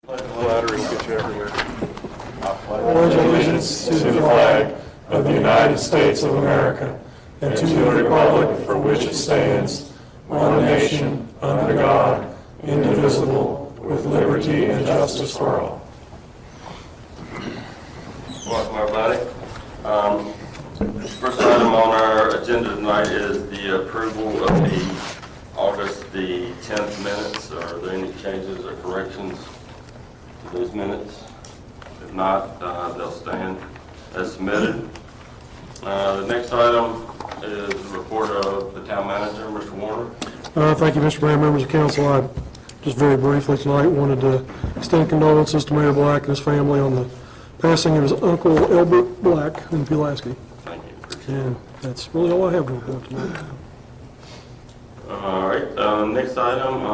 Flattering get you everywhere. Pledge allegiance to the flag of the United States of America and to the republic for which it stands, one nation, under God, indivisible, with liberty and justice for all. Welcome, everybody. First item on our agenda tonight is the approval of the August the 10th minutes. Are there any changes or corrections to those minutes? If not, they'll stand as submitted. The next item is the report of the town manager, Mr. Warner. Thank you, Mr. Mayor, members of council. I just very briefly tonight wanted to extend condolences to Mayor Black and his family on the passing of his uncle Albert Black in Pulaski. Thank you. And that's really all I have to report tonight. All right, next item,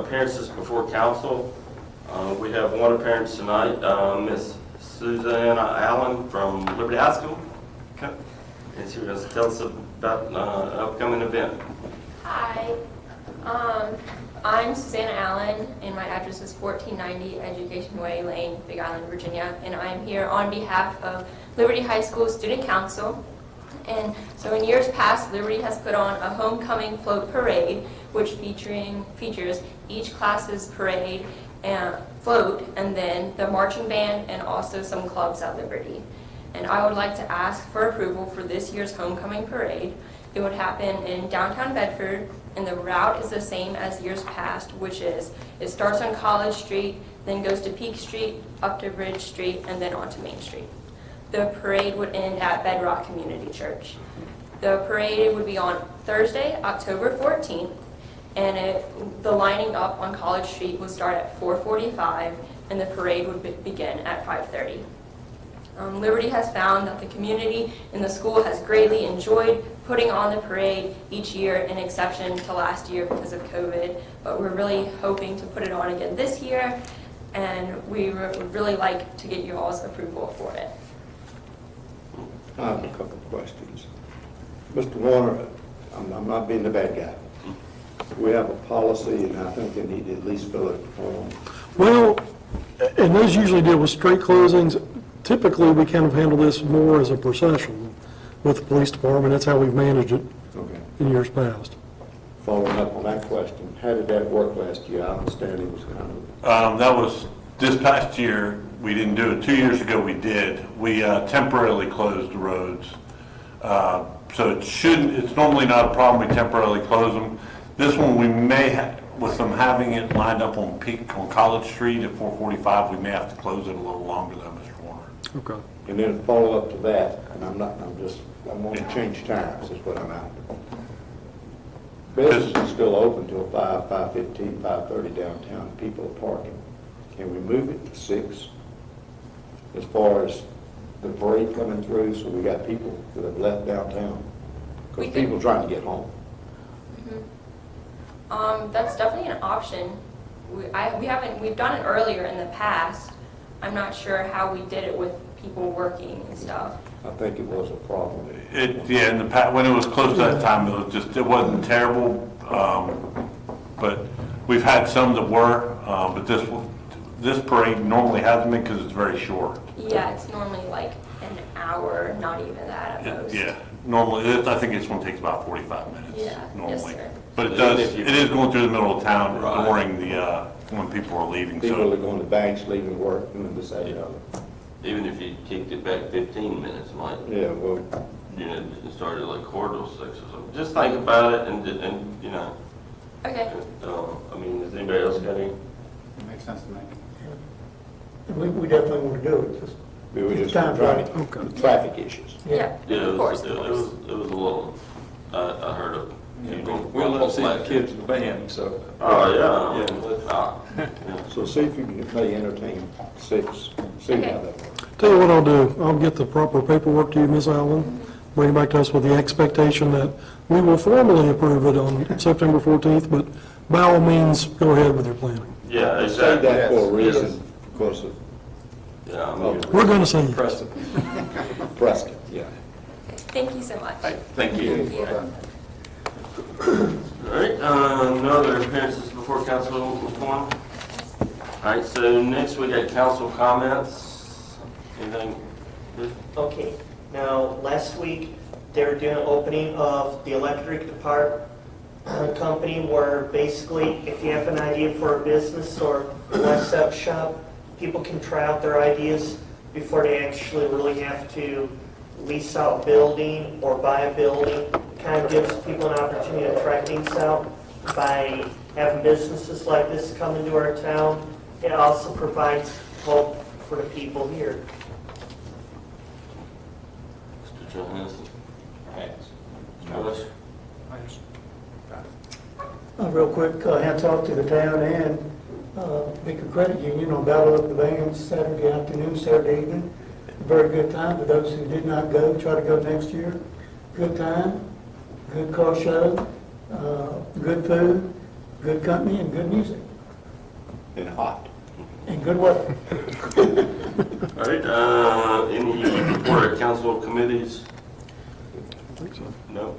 appearances before council. We have one appearance tonight, Miss Susanna Allen from Liberty High School. Okay. And she was going to tell us about an upcoming event. Hi, I'm Susanna Allen, and my address is 1490 Education Way Lane, Big Island, Virginia, and I'm here on behalf of Liberty High School Student Council. And so in years past, Liberty has put on a homecoming float parade, which features each class's parade and float, and then the marching band, and also some clubs at Liberty. And I would like to ask for approval for this year's homecoming parade. It would happen in downtown Bedford, and the route is the same as years past, which is it starts on College Street, then goes to Peak Street, up to Bridge Street, and then onto Main Street. The parade would end at Bedrock Community Church. The parade would be on Thursday, October 14th, and the lining up on College Street would start at 4:45, and the parade would begin at 5:30. Liberty has found that the community and the school has greatly enjoyed putting on the parade each year, an exception to last year because of COVID, but we're really hoping to put it on again this year, and we would really like to get you all's approval for it. I have a couple of questions. Mr. Warner, I'm not being the bad guy. We have a policy, and I think they need to at least fill it form. Well, and those usually deal with street closings. Typically, we kind of handle this more as a procession with the police department. That's how we've managed it in years past. Following up on that question, how did that work last year? I understand it was kind of... That was this past year. We didn't do it. 2 years ago we did. We temporarily closed the roads. So it's normally not a problem. We temporarily close them. This one we may have, with them having it lined up on College Street at 4:45, we may have to close it a little longer than Mr. Warner. Okay. And then follow up to that, and I want to change times is what I'm after. Business is still open till 5, 5:15, 5:30 downtown. People are parking. Can we move it to 6? As far as the parade coming through, so we got people that have left downtown? Because people are trying to get home. That's definitely an option. We've done it earlier in the past. I'm not sure how we did it with people working and stuff. I think it was a problem. In the past, when it was close to that time, it wasn't terrible. But we've had some that were, but this parade normally hasn't been because it's very short. Yeah, it's normally like an hour, not even that at most. Yeah, normally, I think this one takes about 45 minutes. Yeah, normally. yes, sir. But it is going through the middle of town during the, when people are leaving. People are going to banks, leaving work, doing this, that, and the other. Even if you kicked it back 15 minutes, might, Yeah, well, it started like 4:06 or something. Just think about it and you know. Okay. I mean, does anybody else got any? It makes sense to me. We definitely want to do it. Just we were just time trying right. to traffic issues. Yeah, of course. It was a little, I heard of. We'll love seeing the kids in the band, so. Oh, yeah. So see if you can maybe entertain 6, see how that works. Tell you what I'll do. I'll get the proper paperwork to you, Ms. Allen, bring it back to us with the expectation that we will formally approve it on September 14th, but by all means, go ahead with your planning. Yeah, Say exactly. that for a reason, because of Yeah, I mean, We're going to say yes. Preston, yeah. Thank you so much. thank you. Thank you. All right, no other appearances before council, Ms. Warren? All right, so next we got council comments. Anything? Okay, now, last week, they were doing an opening of the electric department company where basically, if you have an idea for a business or a set shop, people can try out their ideas before they actually really have to lease out building or buy a building. Kind of gives people an opportunity to try things out by having businesses like this come into our town. It also provides hope for the people here. Mr. Johansson? Mr. Bush? Real quick, I had talked to the town and Beaker Credit Union on Battle of the Bands Saturday afternoon, Saturday evening. Very good time for those who did not go. Try to go next year. Good time, good car show, good food, good company, and good music. And hot. And good weather. All right, any report of council committees? No?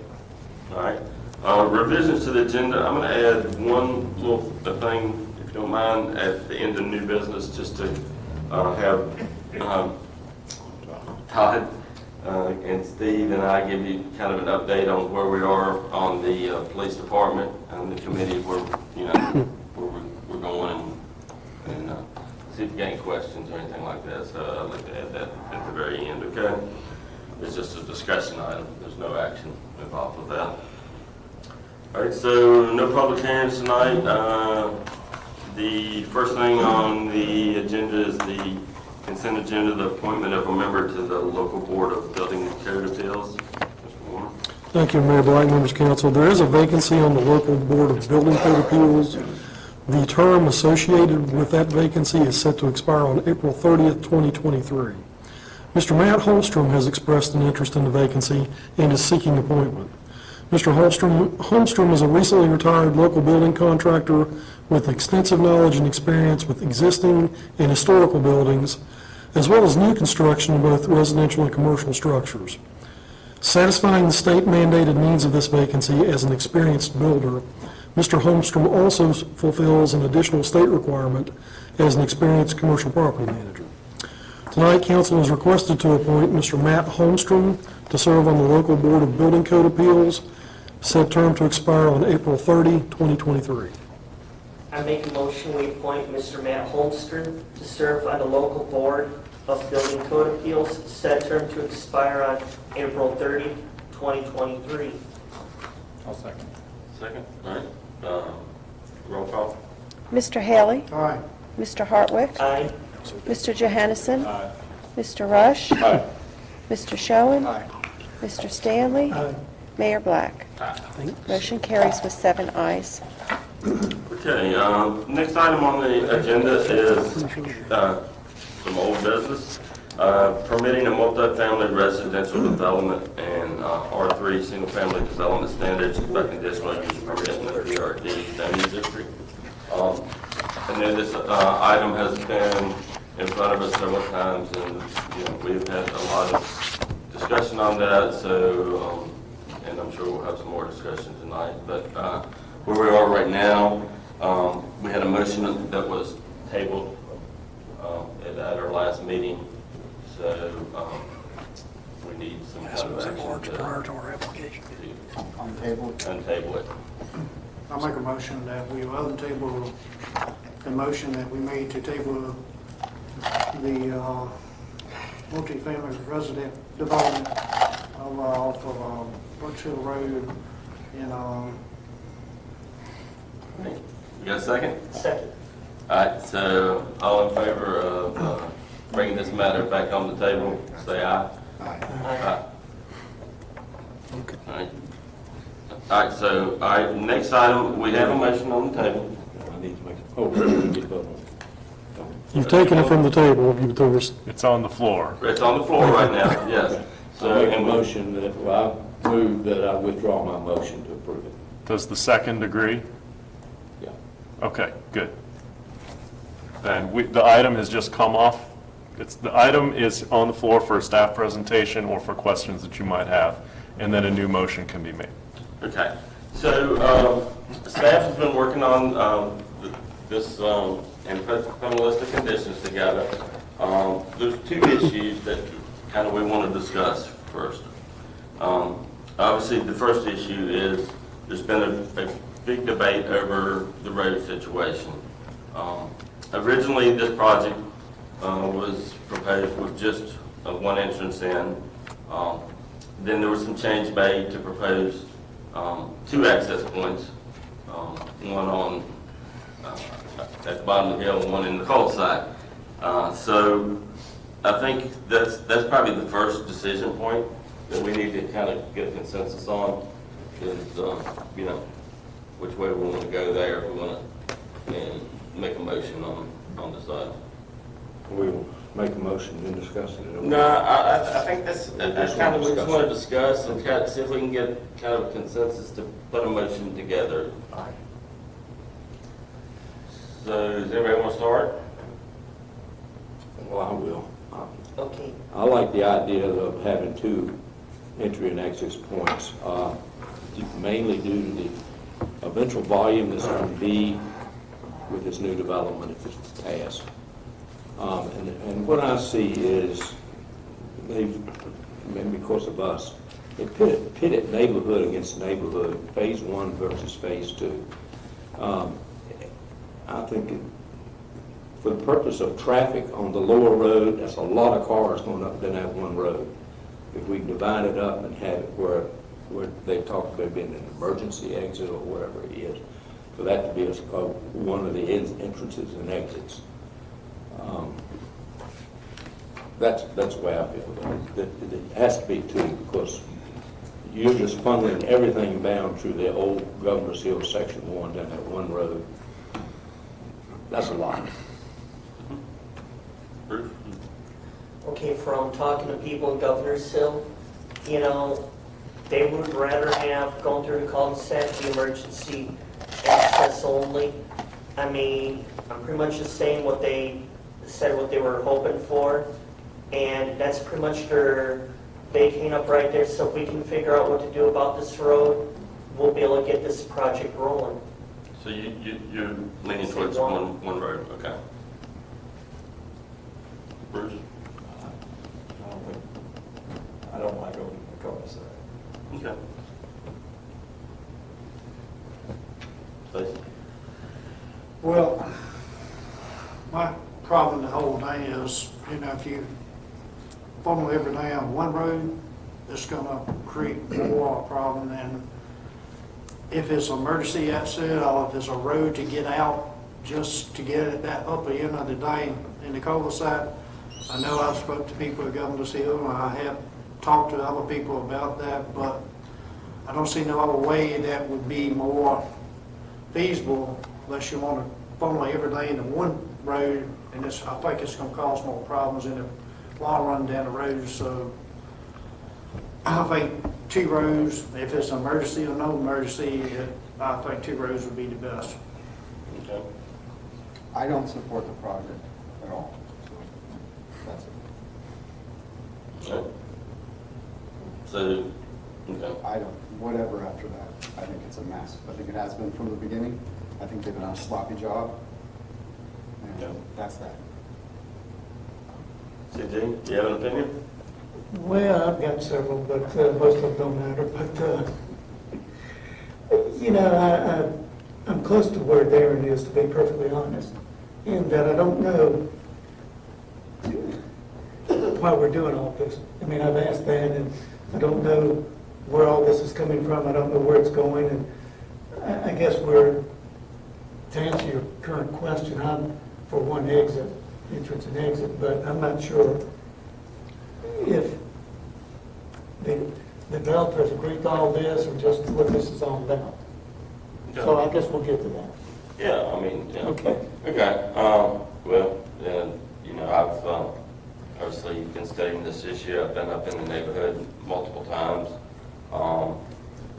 All right. Revisions to the agenda, I'm going to add one little thing, if you don't mind, at the end of new business, just to have Todd and Steve and I give you kind of an update on where we are on the police department and the committee, where, you know, where we're going, and see if you got any questions or anything like that. So I'd like to add that at the very end, okay? It's just a discussion item. There's no action involved with that. All right, so no public hearings tonight. The first thing on the agenda is the consent agenda, the appointment of a member to the local board of building and code appeals. Mr. Warner. Thank you, Mayor Black, members of council. There is a vacancy on the local board of building code appeals. The term associated with that vacancy is set to expire on April 30th, 2023. Mr. Matt Holstrom has expressed an interest in the vacancy and is seeking appointment. Mr. Holmstrom is a recently retired local building contractor with extensive knowledge and experience with existing and historical buildings, as well as new construction of both residential and commercial structures. Satisfying the state-mandated needs of this vacancy as an experienced builder, Mr. Holmstrom also fulfills an additional state requirement as an experienced commercial property manager. Tonight, council is requested to appoint Mr. Matt Holmstrom to serve on the local board of building code appeals, said term to expire on April 30, 2023. I make a motion we appoint Mr. Matt Holmstrom to serve on the local board of building code appeals, said term to expire on April 30, 2023. I'll second. Second, all right. Roll call. Mr. Haley? Aye. Mr. Hartwick? Aye. Mr. Johansson? Aye. Mr. Rush? Aye. Mr. Schoen? Aye. Mr. Stanley? Aye. Mayor Black? Motion carries with 7 ayes. Okay, next item on the agenda is some old business. Permitting a multifamily residential development and R3 single-family development standards by conditional use permit in the PRD zoning district. And then this item has been in front of us several times, and you know, we've had a lot of discussion on that. So, and I'm sure we'll have some more discussion tonight. But where we are right now, we had a motion that was tabled at our last meeting. So we need some kind of action prior to our application. untable it. I'll make a motion that we untable the motion that we made to table the multifamily resident development off of Brooks Hill Road in You got a second? Second. All right, so all in favor of bringing this matter back on the table, say aye. Aye. All right. All right, so, all right, next item, we have a motion on the table. I need to make, oh, we need to vote on it. You've taken it from the table. You've told us. It's on the floor. It's on the floor right now, yes. So, I make a and we- motion that, well, I move that I withdraw my motion to approve it. Does the second agree? Yeah. Okay, good. And the item has just come off. The item is on the floor for a staff presentation or for questions that you might have, and then a new motion can be made. Okay, so staff has been working on this and put a list of conditions together. There's two issues that kind of we want to discuss first. Obviously, the first issue is there's been a big debate over the road situation. Originally, this project was proposed with just one entrance in. Then there was some change made to propose two access points, one on at the bottom of the hill and one in the cul-de-sac. So I think that's probably the first decision point that we need to kind of get a consensus on is, you know, which way we want to go there, if we want to make a motion on this item. We'll make a motion and discuss it. No, I think that's kind of what we just want to discuss and kind of see if we can get kind of a consensus to put a motion together. All right. So does anybody want to start? Well, I will. Okay. I like the idea of having two entry and exit points, mainly due to the eventual volume that's going to be with this new development if it's passed. And what I see is they've, maybe because of us, they pitted neighborhood against neighborhood, phase one versus phase two. I think for the purpose of traffic on the lower road, that's a lot of cars going up and down that one road. If we divide it up and have it where they talked about being an emergency exit or whatever it is, for that to be one of the entrances and exits. That's the way I feel about it. It has to be two because you're just funneling everything down through the old Governor's Hill Section 1 down that one road. That's a lot. Bruce? Okay, from talking to people in Governor's Hill, you know, they would rather have gone through the cul-de-sac, the emergency access only. I mean, I'm pretty much just saying what they said, what they were hoping for, and that's pretty much they came up right there. So if we can figure out what to do about this road, we'll be able to get this project rolling. So you're leaning towards one road, okay. Bruce? I don't like going to the cul-de-sac. Okay. Stacy? Well, my problem the whole thing is, you know, if you funnel everything down one road, it's gonna create more problem than if it's an emergency exit or if it's a road to get out, just to get at that upper end of the day in the cul-de-sac. I know I've spoke to people at Governor's Hill, and I have talked to other people about that, but I don't see no other way that would be more feasible unless you want to funnel everything into one road, and I think it's going to cause more problems in the while running down the road. So I think two roads, if it's an emergency or no emergency, I think two roads would be the best. Okay. I don't support the project at all. That's it. Okay. So, okay. I don't, whatever after that. I think it's a mess. I think it has been from the beginning. I think they've done a sloppy job. And Yeah. that's that. CJ, do you have an opinion? Well, I've got several, but most of them don't matter. But, you know, I'm close to where Darren is, to be perfectly honest, in that I don't know why we're doing all this. I mean, I've asked that, and I don't know where all this is coming from. I don't know where it's going, and I guess to answer your current question, I'm for one exit, entrance and exit, but I'm not sure if the developers agree to all this or just what this is all about. So I guess we'll get to that. Yeah, I mean, yeah. Okay. Okay, well, you know, I've obviously been studying this issue. I've been up in the neighborhood multiple times.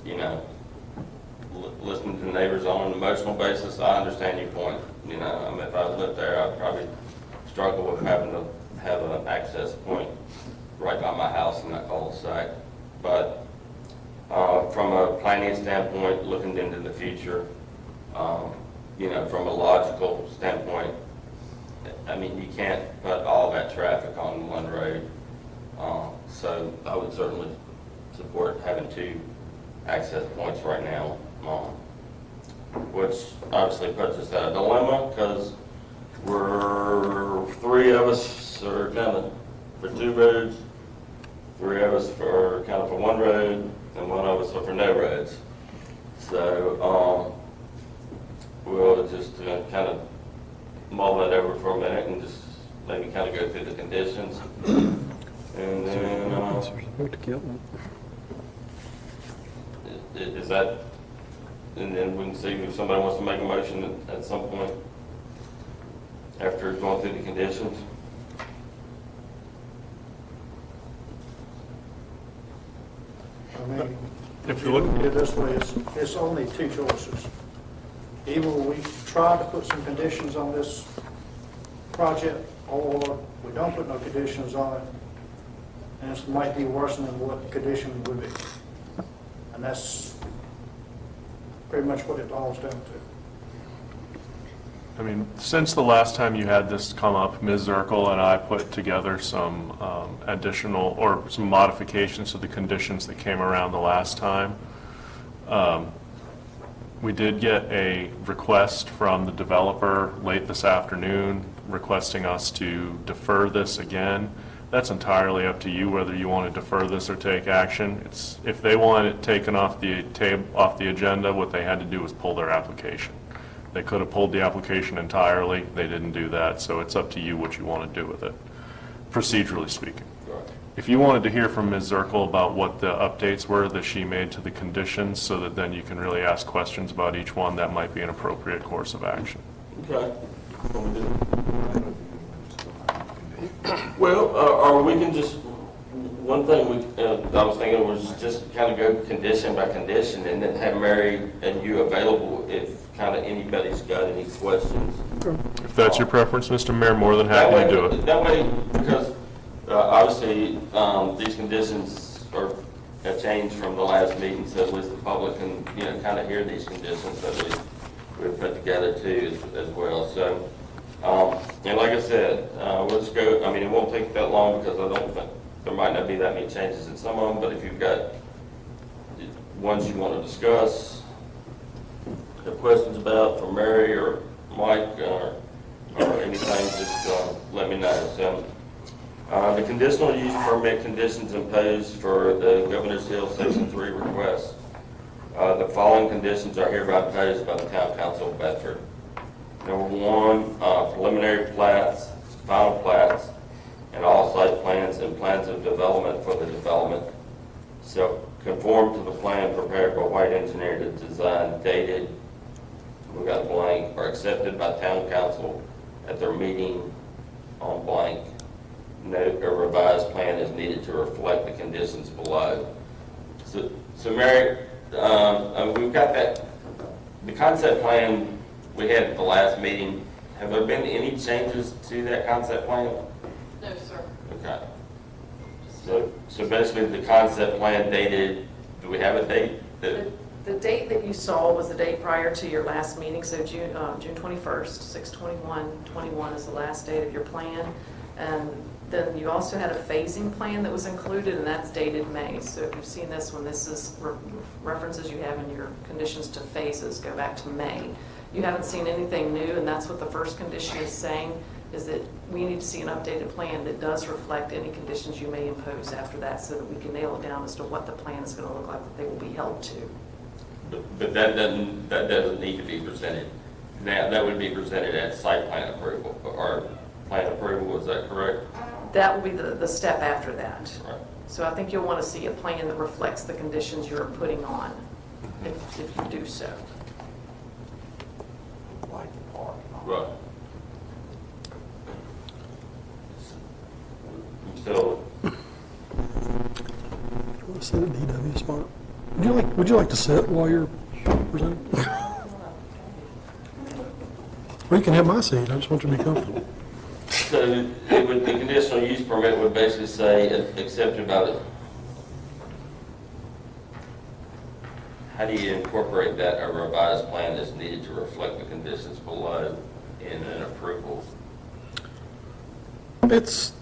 You know, listening to the neighbors on an emotional basis, I understand your point. You know, I mean, if I lived there, I'd probably struggle with having to have an access point right by my house in that cul-de-sac. But from a planning standpoint, looking into the future, you know, from a logical standpoint, I mean, you can't put all that traffic on one road. So I would certainly support having 2 access points right now, which obviously puts us at a dilemma because we're 3 of us are kind of for 2 roads, 3 of us for kind of for 1 road, and 1 of us are for no roads. So we'll just kind of mull that over for a minute and just maybe kind of go through the conditions. And then, is that, and then we can see if somebody wants to make a motion at some point after going through the conditions. I mean, If you look at it this way, it's only 2 choices. Either we try to put some conditions on this project, or we don't put no conditions on it, and it might be worse than what the condition would be. And that's pretty much what it boils down to. I mean, since the last time you had this come up, Ms. Zirkle and I put together some additional or some modifications to the conditions that came around the last time. We did get a request from the developer late this afternoon requesting us to defer this again. That's entirely up to you whether you want to defer this or take action. If they want it taken off the agenda, what they had to do was pull their application. They could have pulled the application entirely. They didn't do that, so it's up to you what you want to do with it, procedurally speaking. If you wanted to hear from Ms. Zirkle about what the updates were that she made to the conditions so that then you can really ask questions about each one, that might be an appropriate course of action. Okay. Well, or we can just, one thing I was thinking was just kind of go condition by condition and then have Mary and you available if kind of anybody's got any questions. If that's your preference, Mr. Mayor, more than happy to do it. That way, because obviously these conditions have changed from the last meeting, so at least the public can, kind of hear these conditions that we've put together too as well. So, and like I said, we'll just go, I mean, it won't take that long because I don't think, there might not be that many changes in some of them, but if you've got ones you want to discuss, have questions about from Mary or Mike or anything, just let me know. So, the conditional use permit conditions imposed for the Governor's Hill Section 3 request. The following conditions are hereby imposed by the Town Council of Bedford. Number 1, preliminary plats, final plats, and all site plans and plans of development for the development so conform to the plan prepared by White Engineer to design dated, we got a blank, are accepted by Town Council at their meeting on blank. Note a revised plan is needed to reflect the conditions below. So Mary, we've got that, the concept plan we had at the last meeting. Have there been any changes to that concept plan? No, sir. Okay. So basically the concept plan dated, do we have a date? The date that you saw was the date prior to your last meeting, so June 21st, 6/21/21 is the last date of your plan. And then you also had a phasing plan that was included, and that's dated May. So if you've seen this one, this is references you have in your conditions to phases go back to May. You haven't seen anything new, and that's what the first condition is saying, is that we need to see an updated plan that does reflect any conditions you may impose after that so that we can nail it down as to what the plan is going to look like that they will be held to. But that doesn't need to be presented. Now, that would be presented at site plan approval, or plan approval, is that correct? That will be the step after that. Right. So I think you'll want to see a plan that reflects the conditions you're putting on, if you do so. Right. So, Want to sit at DW Smart? Would you like to sit while you're presenting? Or you can have my seat. I just want you to be comfortable. so the conditional use permit would basically say accepted by the. How do you incorporate that? A revised plan is needed to reflect the conditions below in an approval. It's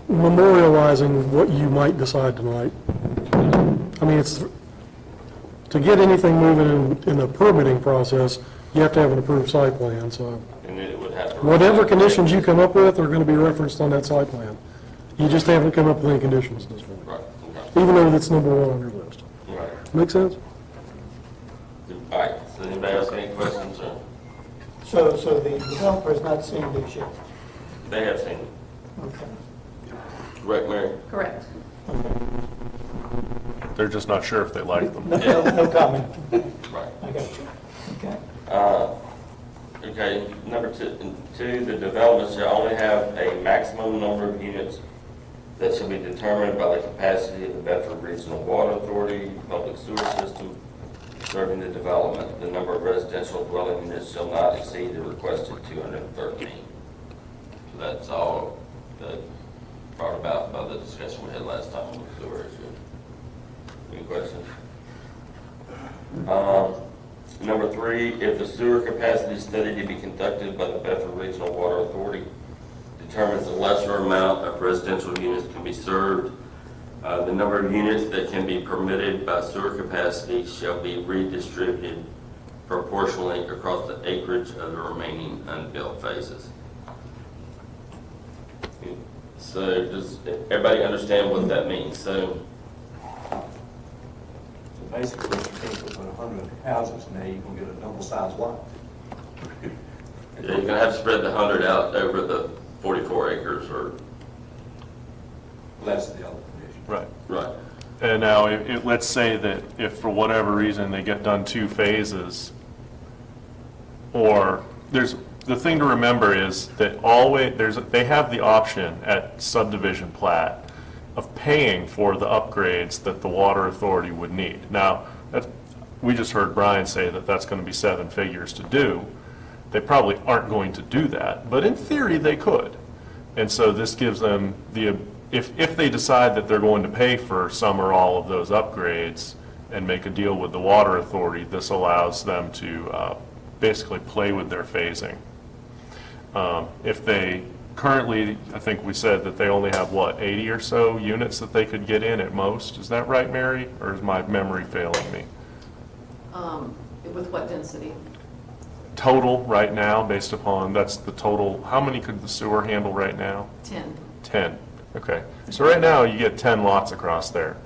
memorializing what you might decide tonight. I mean, it's, to get anything moving in the permitting process, you have to have an approved site plan, so And then it would have to. whatever conditions you come up with are going to be referenced on that site plan. You just haven't come up with any conditions at this point, Right, okay. even though that's number one on your list. Right. Make sense? All right, so anybody else got any questions, or? So the developer has not seen this yet? They have seen it. Okay. Correct, Mary? Correct. They're just not sure if they like them. No comment. Right. I got you. Okay. Okay, number two, the development shall only have a maximum number of units that shall be determined by the capacity of the Bedford Regional Water Authority public sewer system serving the development. The number of residential dwelling units shall not exceed the requested 213. So that's all brought about by the discussion we had last time on the sewer issue. Any questions? Number three, if the sewer capacity study to be conducted by the Bedford Regional Water Authority determines a lesser amount of residential units can be served, the number of units that can be permitted by sewer capacity shall be redistributed proportionally across the acreage of the remaining unbuilt phases. So does everybody understand what that means? So Basically, you can't put 100 houses, now you can get a double-sized lot. yeah, you're going to have to spread the 100 out over the 44 acres or... That's the other condition. Right. Right. And now, let's say that if for whatever reason they get done 2 phases, or the thing to remember is that they have the option at subdivision plat of paying for the upgrades that the water authority would need. Now, we just heard Brian say that that's going to be 7 figures to do. They probably aren't going to do that, but in theory they could. And so this gives them if they decide that they're going to pay for some or all of those upgrades and make a deal with the water authority, this allows them to basically play with their phasing. If they currently, I think we said that they only have, 80 or so units that they could get in at most. Is that right, Mary? Or is my memory failing me? With what density? Total right now, based upon, that's the total, how many could the sewer handle right now? 10. 10. Okay. So right now you get 10 lots across there.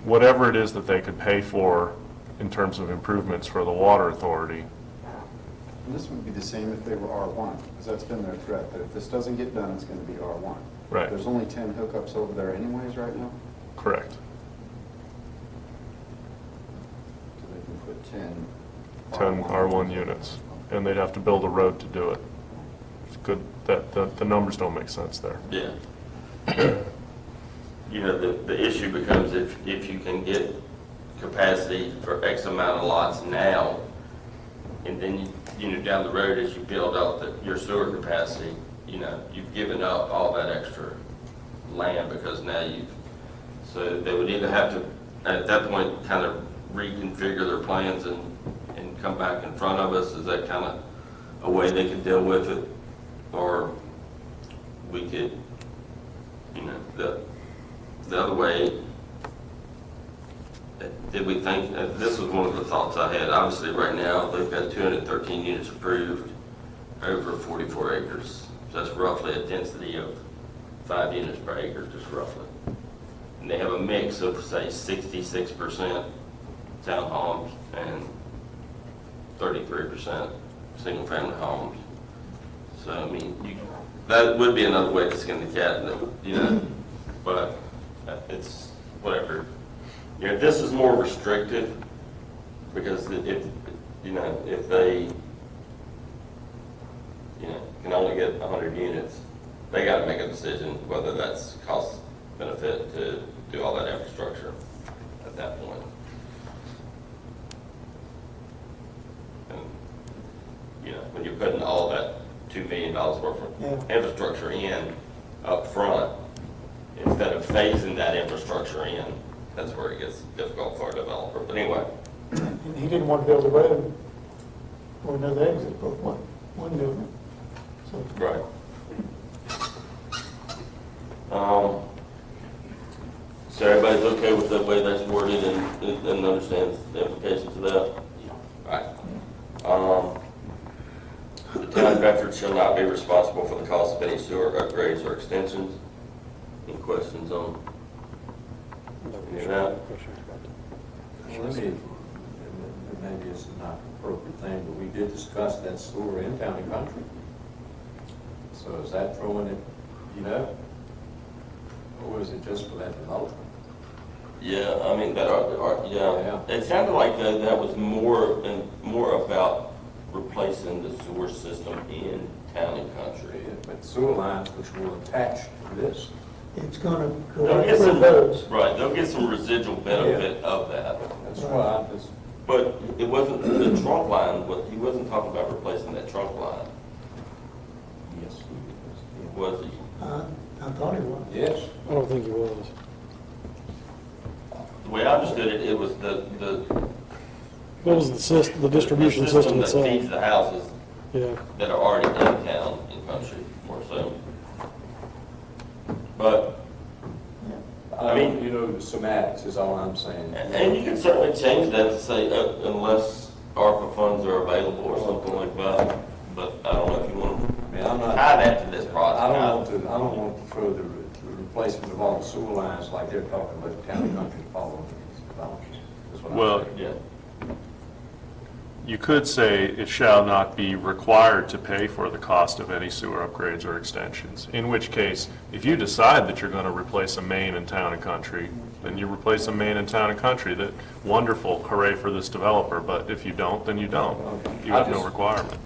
Whatever it is that they could pay for in terms of improvements for the water authority. And this would be the same if they were R1, because that's been their threat, that if this doesn't get done, it's going to be R1. Right. There's only 10 hookups over there anyways right now, Correct. so they can put 10. 10 R1 units. And they'd have to build a road to do it. It's good that the numbers don't make sense there. Yeah. You know, the issue becomes if you can get capacity for X amount of lots now, and then you know down the road as you build out your sewer capacity, you know, you've given up all that extra land because now so they would either have to at that point kind of reconfigure their plans and come back in front of us. Is that kind of a way they could deal with it, or we could, you know, the other way? Did we think, this was one of the thoughts I had, obviously right now they've got 213 units approved over 44 acres. So that's roughly a density of 5 units per acre, just roughly. And they have a mix of, say, 66% townhomes and 33% single-family homes. So, I mean, that would be another way to skin the cat, you know, but it's whatever. You know, this is more restrictive because if they, you know, can only get 100 units, they got to make a decision whether that's cost benefit to do all that infrastructure at that point. And, you know, when you're putting all that $2 million worth of infrastructure in up front, instead of phasing that infrastructure in, that's where it gets difficult for a developer. But anyway. And he didn't want to build a road or another exit for one building. So Right. everybody's okay with the way that's worded and understands the implications of that? Right. The town of Bedford shall not be responsible for the cost of any sewer upgrades or extensions. Any questions on any of that? Maybe it's not an appropriate thing, but we did discuss that sewer in Town and Country. So is that throwing it, or is it just for that development? Yeah, I mean, yeah. It sounded like that was more about replacing the sewer system in Town and Country. Yeah, but sewer lines which will attach to this. It's gonna go They'll right get through some, those. right, they'll get some residual benefit of that. That's why I just. But it wasn't the trunk line, he wasn't talking about replacing that trunk line, Yes. was he? I thought it was. Yes. I don't think he was. The way I understood it, it was the What was the system, the distribution system that feeds itself? the houses Yeah. that are already in town and country, more so. But, I mean, the semantics is all I'm saying. and you can certainly change that to say unless ARPA funds are available or something like that. But I don't know if you want to tie that to this project. I don't want to throw the replacement of all the sewer lines like they're talking about the Town and Country following these developments. That's what I'm Well, saying. Yeah. You could say it shall not be required to pay for the cost of any sewer upgrades or extensions. In which case, if you decide that you're going to replace a main in Town and Country, then you replace a main in Town and Country. That wonderful, hooray for this developer. But if you don't, then you don't. You have no requirement.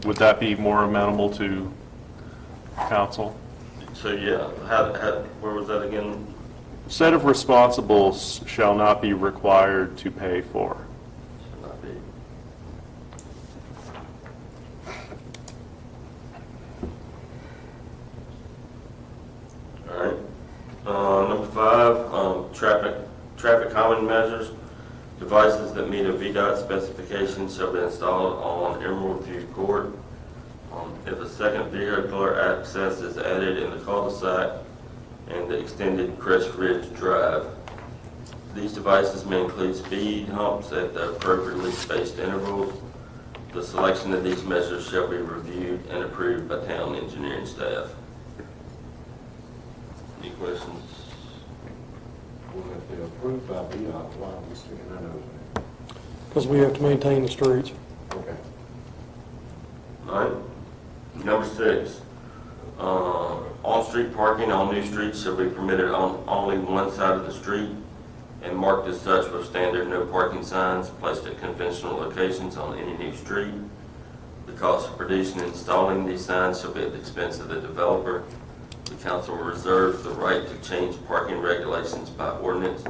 Would that be more amenable to council? So, yeah, where was that again? Set of responsibles shall not be required to pay for. Should not be. All right. Number 5, traffic calming measures. Devices that meet a VDOT specification shall be installed on Emerald View Court. If a second vehicular access is added in the cul-de-sac and the extended Crest Ridge Drive, these devices may include speed humps at the appropriately spaced intervals. The selection of these measures shall be reviewed and approved by town engineering staff. Any questions? Well, if they're approved by VDOT, why are we sticking our nose in it? Because we have to maintain the streets. Okay. All right. Number 6, on-street parking on new streets shall be permitted on only one side of the street and marked as such with standard no parking signs placed at conventional locations on any new street. The cost of producing and installing these signs shall be at the expense of the developer. The council reserves the right to change parking regulations by ordinance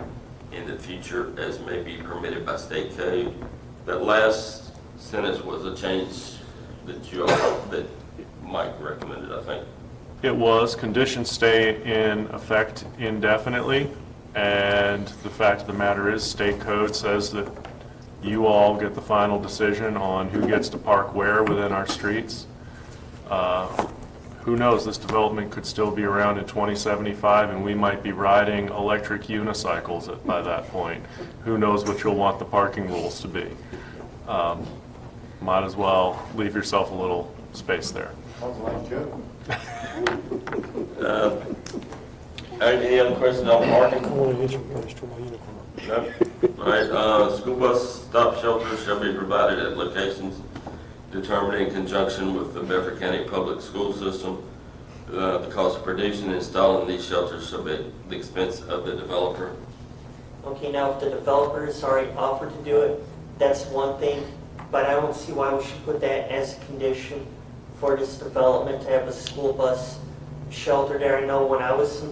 in the future as may be permitted by state code. That last sentence was a change that Mike recommended, I think. It was. Conditions stay in effect indefinitely, and the fact of the matter is, state code says that you all get the final decision on who gets to park where within our streets. Who knows, this development could still be around in 2075, and we might be riding electric unicycles by that point. Who knows what you'll want the parking rules to be. Might as well leave yourself a little space there. Sounds like a joke. Any other questions on parking? I want to hit your price for my unicorn. No? All right, school bus stop shelters shall be provided at locations determined in conjunction with the Bedford County Public School System. The cost of producing and installing these shelters shall be at the expense of the developer. Okay, now if the developer has already offered to do it, that's one thing, but I don't see why we should put that as a condition for this development to have a school bus shelter there. I know when I was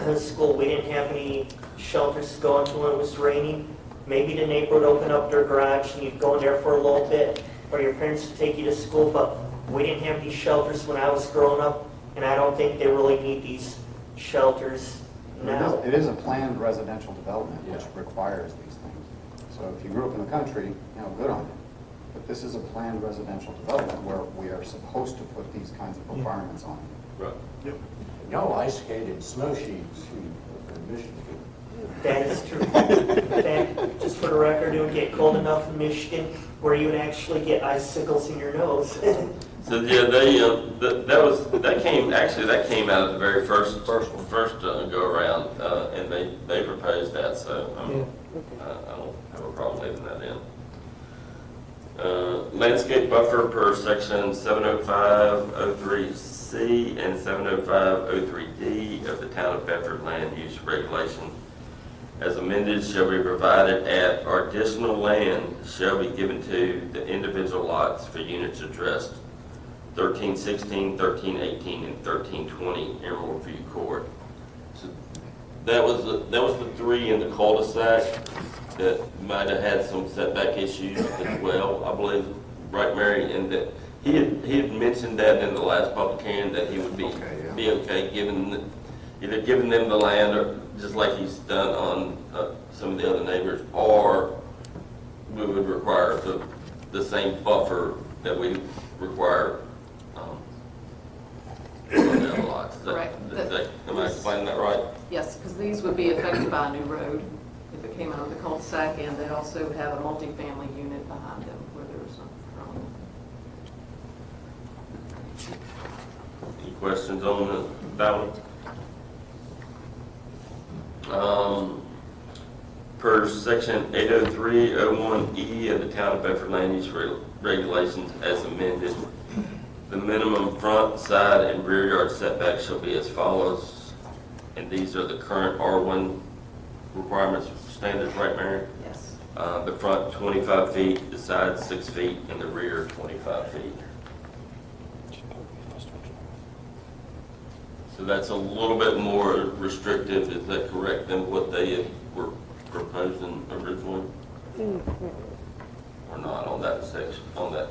in school, we didn't have any shelters to go into when it was raining. Maybe the neighbor would open up their garage and you'd go in there for a little bit, or your parents would take you to school, but we didn't have these shelters when I was growing up, and I don't think they really need these shelters now. It is a planned residential development which requires these things. So if you grew up in the country, good on you. But this is a planned residential development where we are supposed to put these kinds of requirements on. Right. Y'all ice skated snowshoes in Michigan. That is true. In fact, just for the record, it would get cold enough in Michigan where you would actually get icicles in your nose. So yeah, that came out of the very first go around, and they proposed that. So I don't have a problem leaving that in. Landscape buffer per section 70503C and 70503D of the Town of Bedford Land Use Regulation, as amended, shall be provided at, or additional land shall be given to the individual lots for units addressed 1316, 1318, and 1320 Emerald View Court. So that was the three in the cul-de-sac that might have had some setback issues as well, I believe, right, Mary? And that he had mentioned that in the last public hearing that he would be okay either giving them the land, or just like he's done on some of the other neighbors, or we would require the same buffer that we require on the other lots. Right. Am I explaining that right? Yes, because these would be affected by a new road if it came out of the cul-de-sac, and they also have a multifamily unit behind them where there's a problem. Any questions on that one? Per section 80301E of the Town of Bedford Land Use Regulations as amended, the minimum front, side, and rear yard setbacks shall be as follows. And these are the current R1 requirements, standards, right, Mary? Yes. The front 25 feet, the side 6 feet, and the rear 25 feet. So that's a little bit more restrictive, is that correct, than what they were proposing originally? Or not on that section, on that?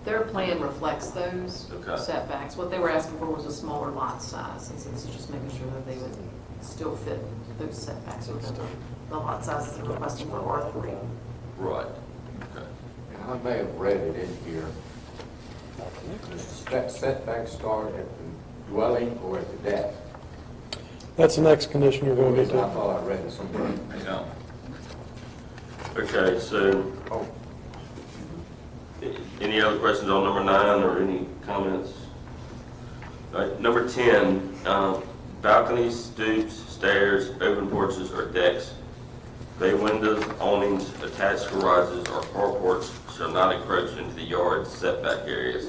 Their plan reflects those Okay. setbacks. What they were asking for was a smaller lot size, and it's just making sure that they would still fit those setbacks within the lot sizes they're requesting for R3. Right. Okay. And I may have read it in here. Does the setback start at the dwelling or at the deck? That's the next condition you're going to I get to. thought I read it somewhere. Yeah. Okay, so any other questions on number 9 or any comments? All right, number 10, balconies, stoops, stairs, open porches, or decks, bay windows, awnings, attached garages, or carports shall not encroach into the yard setback areas.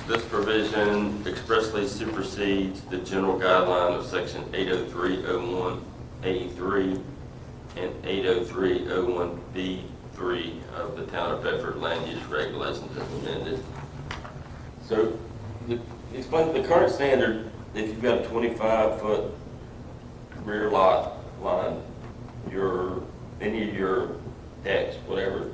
This provision expressly supersedes the general guideline of section 80301A3 and 80301B3 of the Town of Bedford Land Use Regulations as amended. So, explain the current standard. If you've got a 25-foot rear lot line, any of your decks, whatever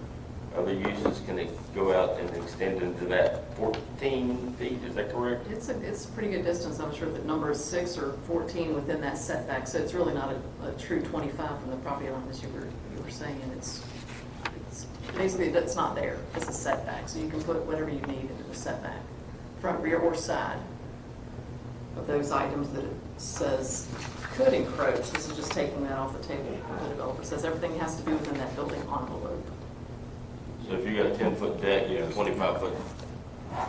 other uses, can they go out and extend into that 14 feet? Is that correct? It's a pretty good distance. I'm sure the number is 6 or 14 within that setback, so it's really not a true 25 from the property line, as you were saying. It's basically, that's not there. It's a setback, so you can put whatever you need into the setback, front, rear, or side of those items that it says could encroach. This is just taking that off the table. The developer says everything has to be within that building envelope. So if you got a 10-foot deck, you have a 25-foot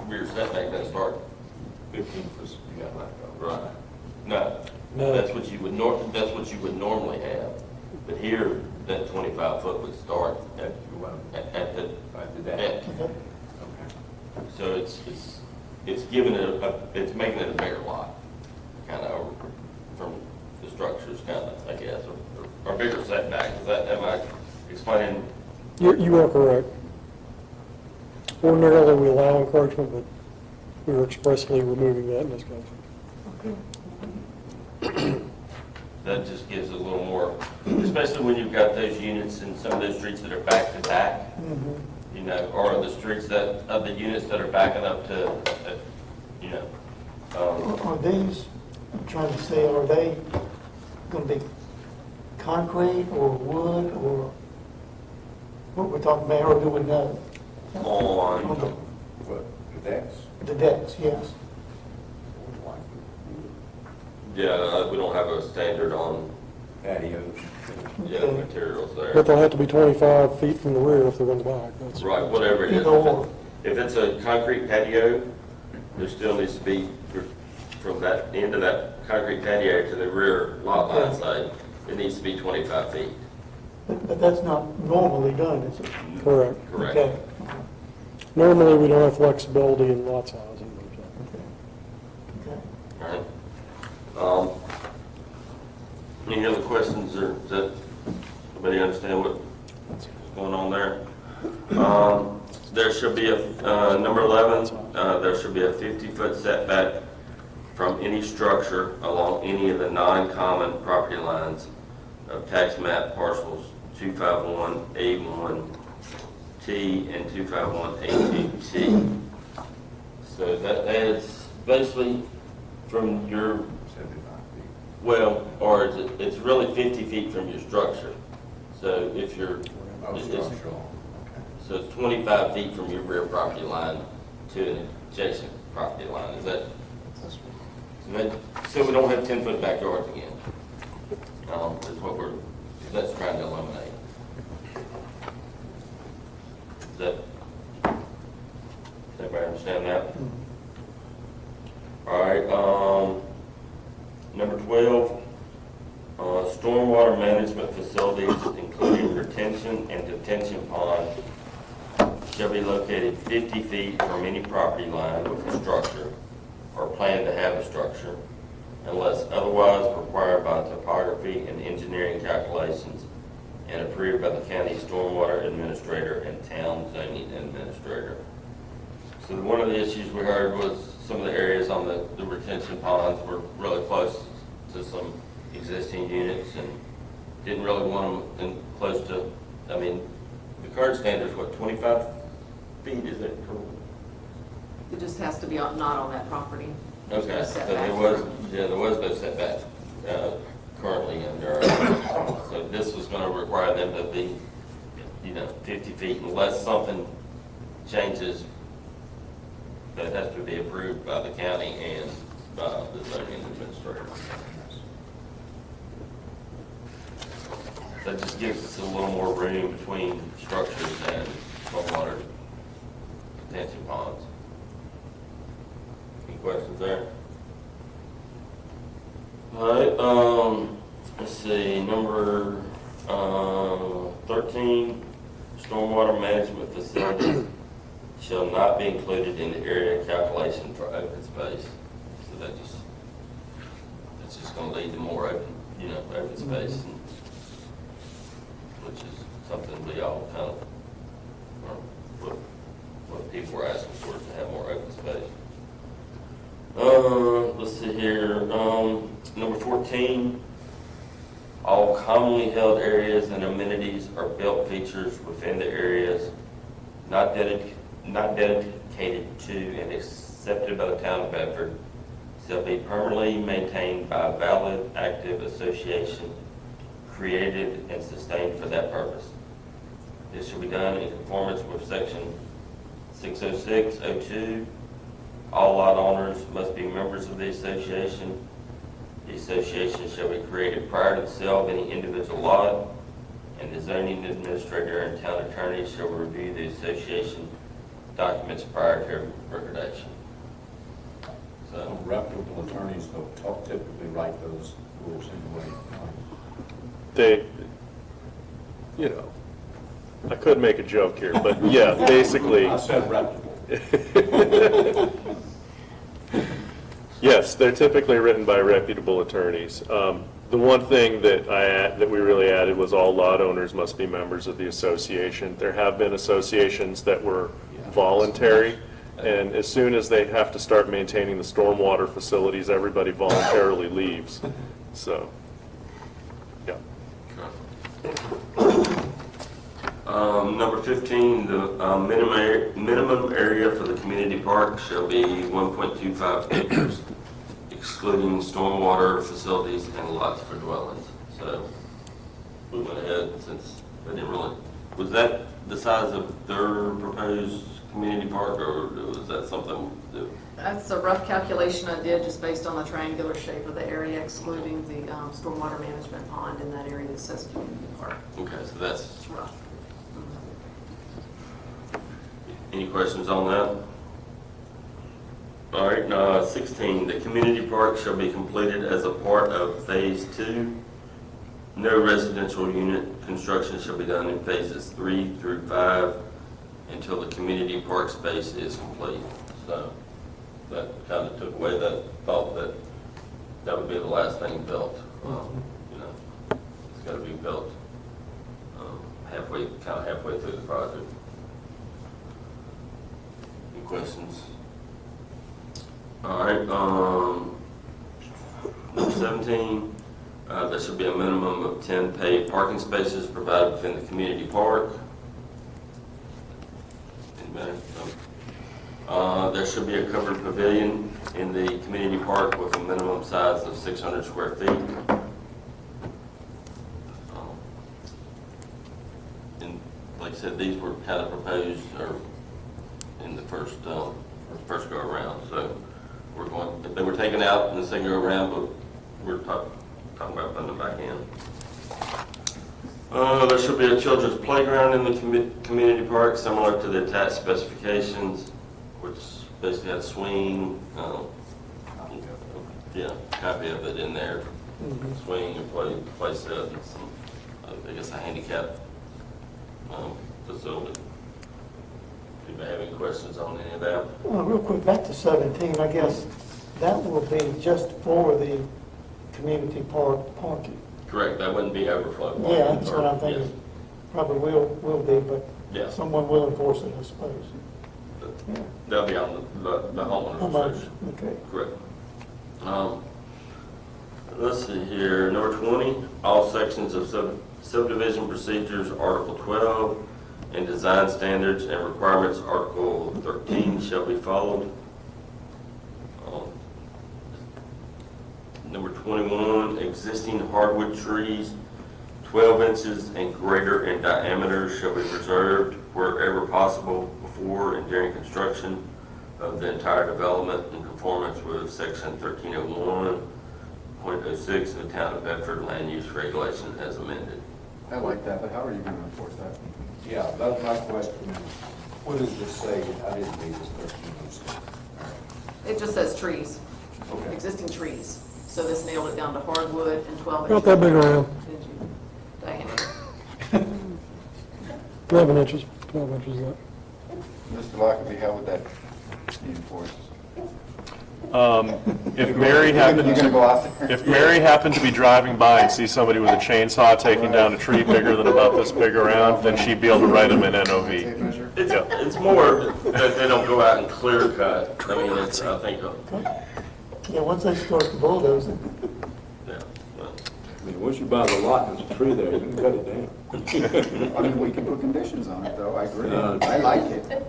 rear setback, that start 15 foot, you got that. right. No, that's what you would normally have. But here, that 25-foot would start at the deck. So it's giving it it's making it a bigger lot, kind of from the structures, kind of, I guess, or bigger setback. Am I explaining? You are correct. Ordinarily, we allow encroachment, but we were expressly removing that in this case. That just gives it a little more, especially when you've got those units in some of those streets that are back to back, you know, or the streets of the units that are backing up to, you know. Are these, I'm trying to say, are they going to be concrete or wood or what we're talking about, or do we know? On What, the decks? The decks, yes. Yeah, we don't have a standard on, Patios. yeah, materials there. But they'll have to be 25 feet from the rear if they're in the back. That's Right, whatever it is. Either or. If it's a concrete patio, there still needs to be, from that end of that concrete patio to the rear lot line side, it needs to be 25 feet. But that's not normally done, is it? correct. Correct. Okay. Normally, we don't have flexibility in lot size either. Okay. All right. Any other questions, or does that, everybody understand what's going on there? There should be a, number 11, there should be a 50-foot setback from any structure along any of the non-common property lines of tax map parcels 251A1T and 251A2T. So that is basically from your, 75 feet. well, or it's really 50 feet from your structure. So if you're, Oh, structural, okay. so it's 25 feet from your rear property line to an adjacent property line. Is that, so we don't have 10-foot backyards again? Is what that's trying to eliminate. Is that, does everybody understand that? All right, number 12, stormwater management facilities, including retention and detention ponds, shall be located 50 feet from any property line with a structure or plan to have a structure, unless otherwise required by topography and engineering calculations and approved by the county stormwater administrator and town zoning administrator. So one of the issues we heard was some of the areas on the retention ponds were really close to some existing units and didn't really want them in close to, I mean, the current standard is what, 25 feet, is it correct? It just has to be not on that property. There's no Okay, so setback. there was no setback currently under, so this was going to require them to be, 50 feet unless something changes that has to be approved by the county and by the zoning administrator. That just gives us a little more room between structures and stormwater detention ponds. Any questions there? All right, let's see, number 13, stormwater management facilities shall not be included in the area calculation for open space. So that's just going to lead to more open, open space, and, which is something we all kind of, what people were asking for, to have more open space. Let's see here. Number 14, all commonly held areas and amenities or built features within the areas not dedicated to and accepted by the town of Bedford shall be permanently maintained by a valid active association created and sustained for that purpose. This shall be done in conformance with section 60602. All lot owners must be members of the association. The association shall be created prior to the sale of any individual lot, and the zoning administrator and town attorney shall review the association documents prior to recordation. So, Reputable attorneys don't typically write those rules anyway. They, I could make a joke here, but yeah, basically. I said reputable. Yes, they're typically written by reputable attorneys. The one thing that we really added was all lot owners must be members of the association. There have been associations that were voluntary, and as soon as they have to start maintaining the stormwater facilities, everybody voluntarily leaves. So, yeah. number 15, the minimum area for the community park shall be 1.25 acres, excluding stormwater facilities and lots for dwellings. So we went ahead, since they didn't really, was that the size of their proposed community park, or was that something that That's a rough calculation I did just based on the triangular shape of the area, excluding the stormwater management pond in that area that says community park. Okay, so that's, It's rough. any questions on that? All right, 16, the community park shall be completed as a part of Phase 2. No residential unit construction shall be done in Phases 3 through 5 until the community park space is complete. So that kind of took away that thought that that would be the last thing built. You know, it's got to be built halfway through the project. Any questions? All right, number 17, there should be a minimum of 10 paid parking spaces provided within the community park. There should be a covered pavilion in the community park with a minimum size of 600 square feet. And like I said, these were kind of proposed or in the first go around. So they were taken out in the second go around, but we're talking about putting them back in. There should be a children's playground in the community park, similar to the attached specifications, which basically has a swing, copy of it in there. Swing and play set and some, I guess, a handicap facility. Anybody have any questions on any of that? Well, real quick, back to 17, I guess that will be just for the community park parking. Correct, that wouldn't be overflow. Yeah, that's what I'm thinking. Yes. Probably will be, but Yeah. someone will enforce it, I suppose. Yeah. That'll be on the homeowner How much? association. Okay. Correct. Let's see here, number 20, all sections of subdivision procedures, Article 12, and design standards and requirements, Article 13, shall be followed. Number 21, existing hardwood trees 12 inches and greater in diameter shall be preserved wherever possible before and during construction of the entire development in conformance with Section 1301.06 of the Town of Bedford Land Use Regulation as amended. I like that, but how are you going to enforce that? Yeah, that's my question. What does this say? I didn't read this question. It just says trees, Okay. existing trees. So this nailed it down to hardwood and 12 inches. Not that big around. Diameter. 11 inches, 12 inches up. Mr. Lockerbie, how would that be enforced? If Mary happened You're going to go out there? If Mary happened to be driving by and see somebody with a chainsaw taking down a tree bigger than about this big around, then she'd be able to write them in NOV. Tape measure? It's more that they don't go out and clear cut. I mean, it's, I think, Yeah, once they start the bulldozing. yeah. Well, I mean, once you buy the lot and there's a tree there, you can cut it down. I mean, we can put conditions on it, though, I agree. Yeah. I like it.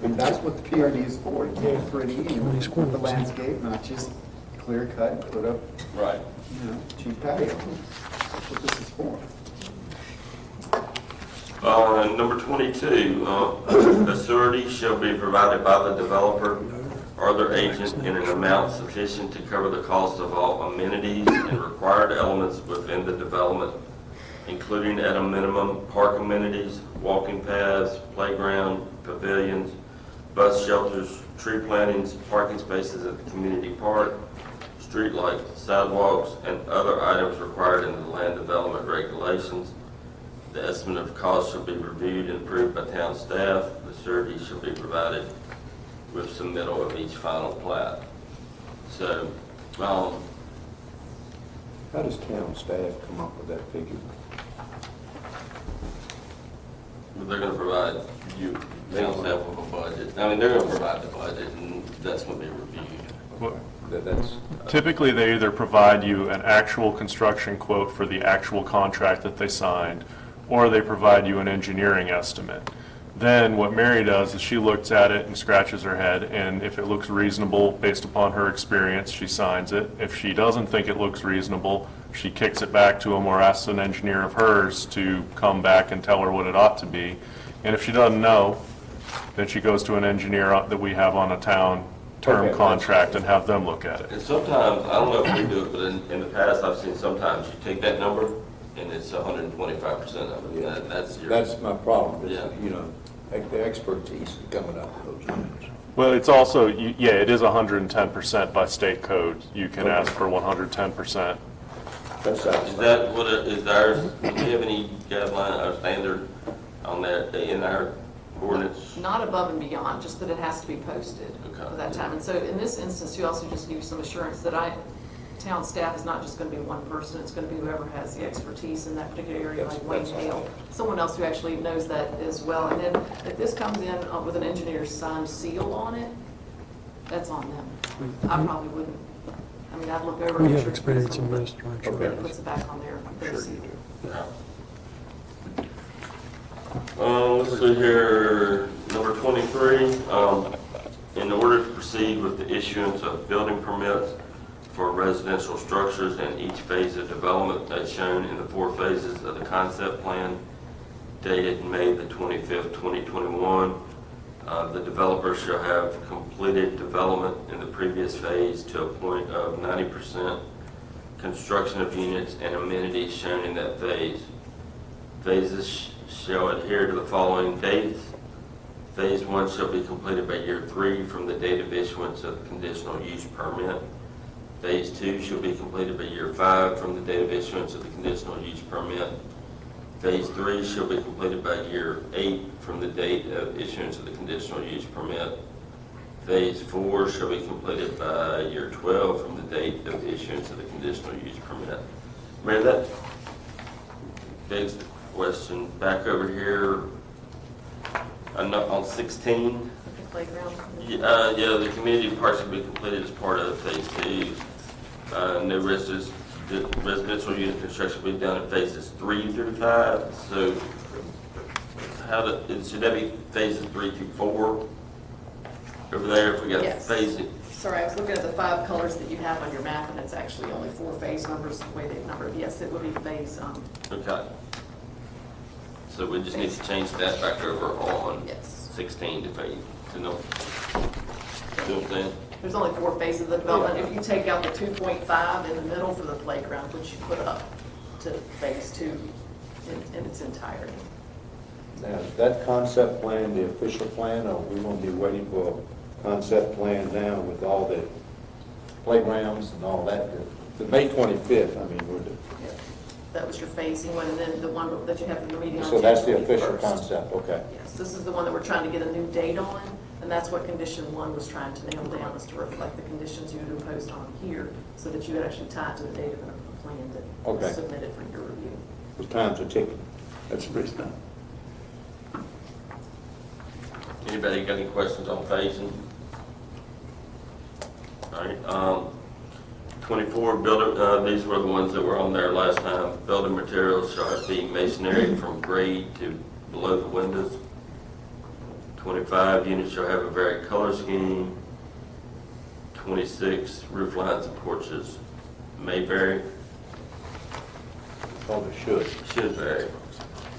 And that's what the PRD is for, to keep it pretty, you know, with the landscape, not just clear cut and put up, right. you know, cheap patio. That's what this is for. Number 22, a surety shall be provided by the developer or their agent in an amount sufficient to cover the cost of all amenities and required elements within the development, including at a minimum park amenities, walking paths, playground, pavilions, bus shelters, tree plantings, parking spaces at the community park, street lights, sidewalks, and other items required in the land development regulations. The estimate of cost shall be reviewed and approved by town staff. The surety shall be provided with submittal of each final plat. So, How does town staff come up with that figure? they're going to provide you, town staff, with a budget. I mean, they're going to provide the budget, and that's going to be reviewed. That's Typically, they either provide you an actual construction quote for the actual contract that they signed, or they provide you an engineering estimate. Then what Mary does is she looks at it and scratches her head, and if it looks reasonable based upon her experience, she signs it. If she doesn't think it looks reasonable, she kicks it back to him or asks an engineer of hers to come back and tell her what it ought to be. And if she doesn't know, then she goes to an engineer that we have on a town term Okay. contract and have them look at it. And sometimes, I don't know if we do it, but in the past, I've seen sometimes you take that number and it's 125% of it. That's your. That's my problem, is, Yeah. you know, like the expertise in coming up with those numbers. Well, it's also, yeah, it is 110% by state code. You can ask for 110%. That's Is satisfactory. that what is ours, do we have any guideline or standard on that in our ordinance? Not above and beyond, just that it has to be posted Okay. at that time. And so in this instance, you also just give some assurance that town staff is not just going to be one person, it's going to be whoever has the expertise in that particular area, like Wayne Hale, someone else who actually knows that as well. And then if this comes in with an engineer's signed seal on it, that's on them. I probably wouldn't, I mean, I'd look over. We and have make sure it's experience in reasonable, most but structure. it puts it back on their seal. Let's see here, number 23, in order to proceed with the issuance of building permits for residential structures in each phase of development as shown in the 4 phases of the concept plan dated May the 25th, 2021, the developer shall have completed development in the previous phase to a point of 90% construction of units and amenities shown in that phase. Phases shall adhere to the following dates. Phase 1 shall be completed by year 3 from the date of issuance of the conditional use permit. Phase 2 shall be completed by year 5 from the date of issuance of the conditional use permit. Phase 3 shall be completed by year 8 from the date of issuance of the conditional use permit. Phase 4 shall be completed by year 12 from the date of issuance of the conditional use permit. Mayor, that begs the question back over here on 16. The playground. Yeah, the community parks will be completed as part of phase 2. No residential unit construction will be done in phases 3 through 5. So should that be phases 3 through 4 over there if we got Yes. phasing? Sorry, I was looking at the 5 colors that you have on your map, and it's actually only 4 phase numbers, the way they've numbered. Yes, it would be phase, Okay. So we just need to change that back over on yes. 16 to phase, to know. You know what I'm saying? There's only 4 phases of the development. If you take out the 2.5 in the middle for the playground, which you put up to phase 2 in its entirety. Now, is that concept plan the official plan, or we going to be waiting for a concept plan now with all the playgrounds and all that? The May 25th, I mean, Yeah. That was your phasing one, and then the one that you have in the meeting on so that's the January official 1st. concept, okay. Yes, this is the one that we're trying to get a new date on, and that's what condition 1 was trying to nail down, is to reflect the conditions you had imposed on here, so that you had actually tied to the date of the plan that Okay. was submitted for your review. Those times are ticking. That's the reason. Anybody got any questions on phasing? All right, 24, these were the ones that were on there last time. Building materials shall be masonry from grade to below the windows. 25, units shall have a varied color scheme. 26, roof lines and porches may vary. Probably should. Should vary.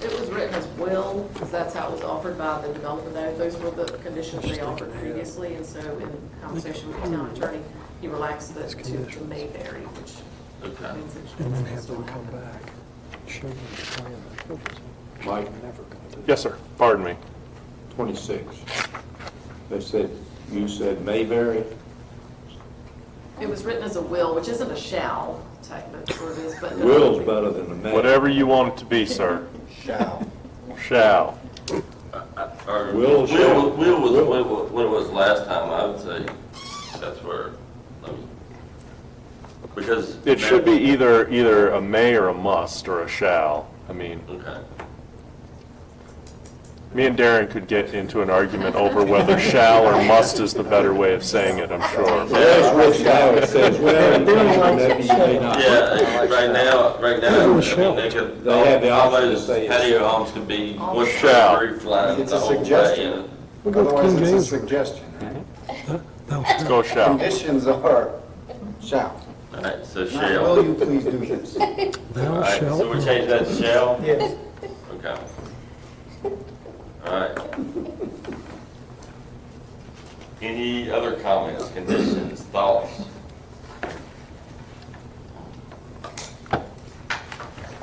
It was written as will, because that's how it was offered by the developer. Those were the conditions they offered previously, and so in conversation with the town attorney, he relaxed the to may vary, which Okay. means it And then should have still them come happen. back, show them the plan. Mike? Never gonna do Yes, sir. Pardon me. 26. They said, you said may vary? It was written as a will, which isn't a shall type, but sort of is, but. Will's better than the may. Whatever you want it to be, sir. Shall. Shall. Or Will shall. Will was what it was last time, I would say. That's where, I mean, because. It should be either a may or a must or a shall. I mean, Okay. me and Darren could get into an argument over whether shall or must is the better way of saying it, I'm sure. That's what now it says, well, and maybe you may not. Yeah, right now, I mean, they could, They have the all option to those say it's- patio homes could be one Shall. straight roof line It's the a whole way. suggestion. and- We'll go with Otherwise, King it's a James. suggestion, right? Let's go shall. Conditions are shall. All right, so Not shall. will you please do this? All Thou right, shalt so we not. change that to shall? Yes. Okay. All right. Any other comments, conditions, thoughts?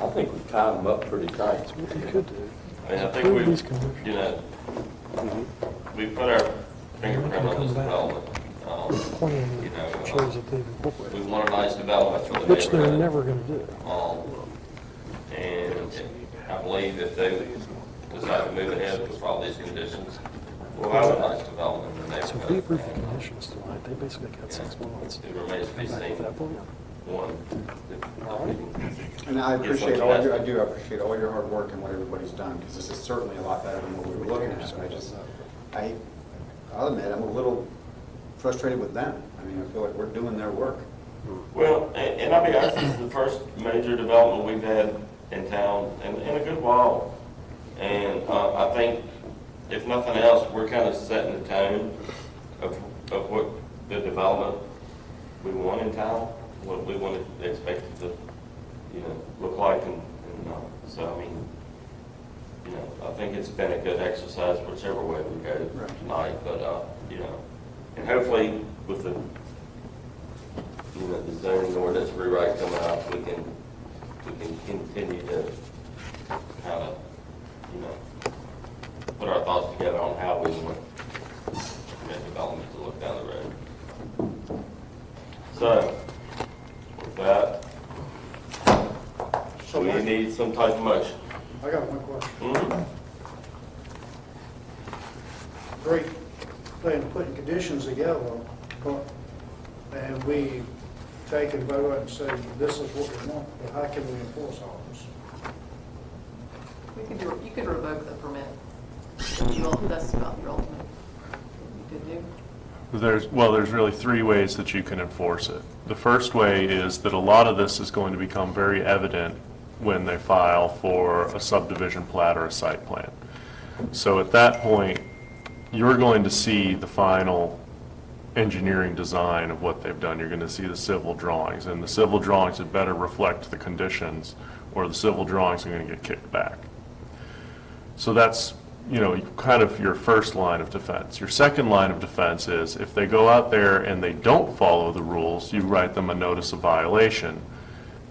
I think we tied them up pretty tight. I mean, I think we've, you know, we put our fingerprint on this development. You know, we want a nice development for the neighborhood. Which they're never going to do. And I believe if they decide to move ahead with all these conditions, we'll have a nice development in the So if we neighborhood. approve the conditions tonight, they basically got 6 months. It remains to be seen. At that point. One. And I Yes, appreciate what all you your, I asked. do appreciate all your hard work and what everybody's done, because this is certainly a lot better than what we were looking at. But I'll admit, I'm a little frustrated with them. I mean, I feel like we're doing their work. Well, and I'll be honest, this is the first major development we've had in town in a good while. And I think, if nothing else, we're kind of setting the tone of what the development we want in town, what we want to expect it to, you know, look like. And so, I mean, you know, I think it's been a good exercise whichever way we go tonight. But, you know, and hopefully with the, you know, the zoning ordinance rewrite coming out, we can continue to kind of, you know, put our thoughts together on how we want development to look down the road. So, with that, we need some type of motion. I got one question. Mhm. Great plan putting conditions together, and we take and vote out and say, this is what we want, but how can we enforce all this? You could revoke the permit. That's about your ultimate. You could do. There's really 3 ways that you can enforce it. The first way is that a lot of this is going to become very evident when they file for a subdivision plat or a site plan. So at that point, you're going to see the final engineering design of what they've done. You're going to see the civil drawings, and the civil drawings had better reflect the conditions, or the civil drawings are going to get kicked back. So that's, you know, kind of your first line of defense. Your second line of defense is if they go out there and they don't follow the rules, you write them a notice of violation.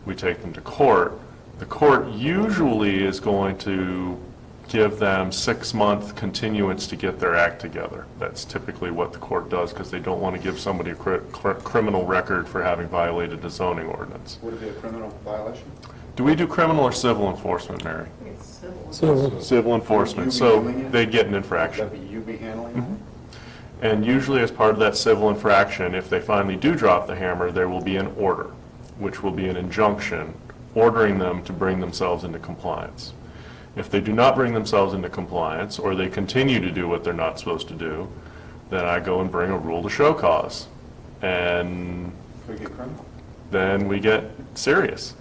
We take them to court. The court usually is going to give them 6-month continuance to get their act together. That's typically what the court does, because they don't want to give somebody a criminal record for having violated the zoning ordinance. Would it be a criminal violation? Do we do criminal or civil enforcement, Mary? It's civil. Civil enforcement, Would you be so doing it? they'd get an Would infraction. that be you be handling And usually as part of that civil infraction, if they finally do drop the hammer, there will be an order, which will be an injunction ordering them to bring themselves into compliance. If they do not bring themselves into compliance, or they continue to do what they're not supposed to do, then I go and bring a rule to show cause. And that? Could it get criminal? then we get serious.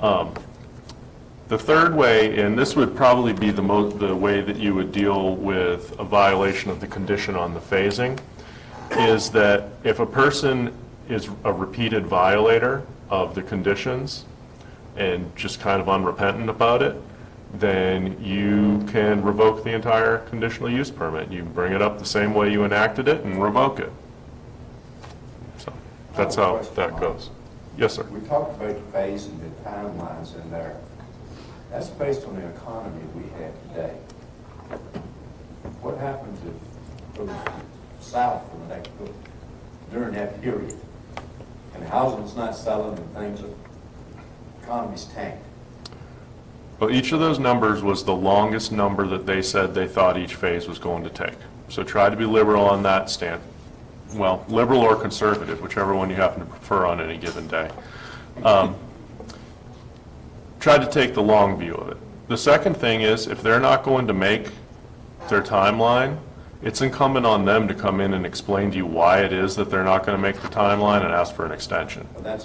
The third way, and this would probably be the way that you would deal with a violation of the condition on the phasing, is that if a person is a repeated violator of the conditions and just kind of unrepentant about it, then you can revoke the entire conditional use permit. You bring it up the same way you enacted it and revoke it. So that's how that goes. Yes, sir. We talked about phasing the timelines in there. That's based on the economy we have today. What happens if it goes south for the next during that period? And housing's not selling and things, economy's tanked. Well, each of those numbers was the longest number that they said they thought each phase was going to take. So try to be liberal on that stand. Well, liberal or conservative, whichever one you happen to prefer on any given day. Try to take the long view of it. The second thing is, if they're not going to make their timeline, it's incumbent on them to come in and explain to you why it is that they're not going to make the timeline and ask for an extension. But that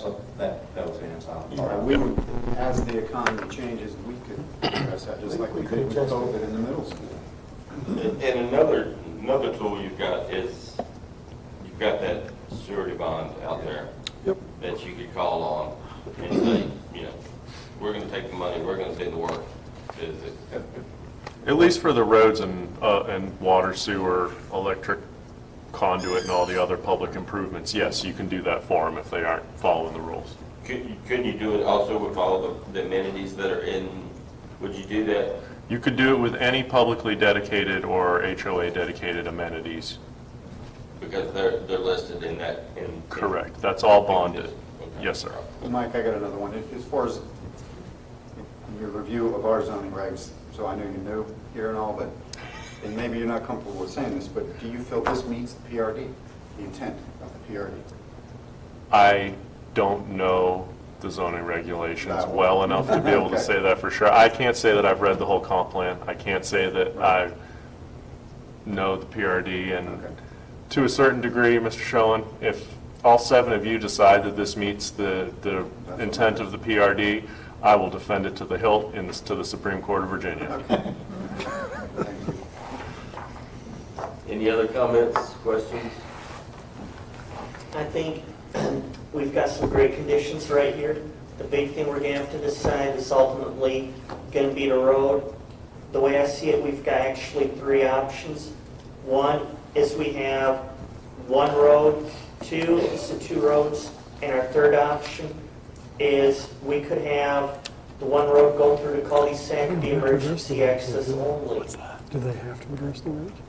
was the answer. We would, as the economy changes, we could address that, just like we did with COVID in the middle school. And another tool you've got is, you've got that surety bond out there. Yep. That you could call on and say, you know, we're going to take the money, we're going to do the work. At least for the roads and water, sewer, electric, conduit and all the other public improvements, yes, you can do that for them if they aren't following the rules. Couldn't you do it also with all the amenities that are in, would you do that? You could do it with any publicly dedicated or HOA dedicated amenities. Because they're listed in that. Correct. That's all bonded. Okay. Yes, sir. Mike, I got another one. As far as your review of our zoning regs, so I know you're new here and all, but, and maybe you're not comfortable with saying this, but do you feel this meets the PRD, the intent of the PRD? I don't know the zoning regulations That one. well enough to be able to Okay. say that for sure. I can't say that I've read the whole comp plan. I can't say that I know the PRD, and Okay. to a certain degree, Mr. Schoen, if all 7 of you decide that this meets the intent of the PRD, I will defend it to the hilt to the Supreme Court of Virginia. Thank you. Any other comments, questions? I think we've got some great conditions right here. The big thing we're gonna have to decide is ultimately gonna be the road. The way I see it, we've got actually 3 options. One is we have 1 road, 2 is the 2 roads, and our third option is we could have the 1 road going through the cul-de-sac, the emergency access only. Do they have to address the roads?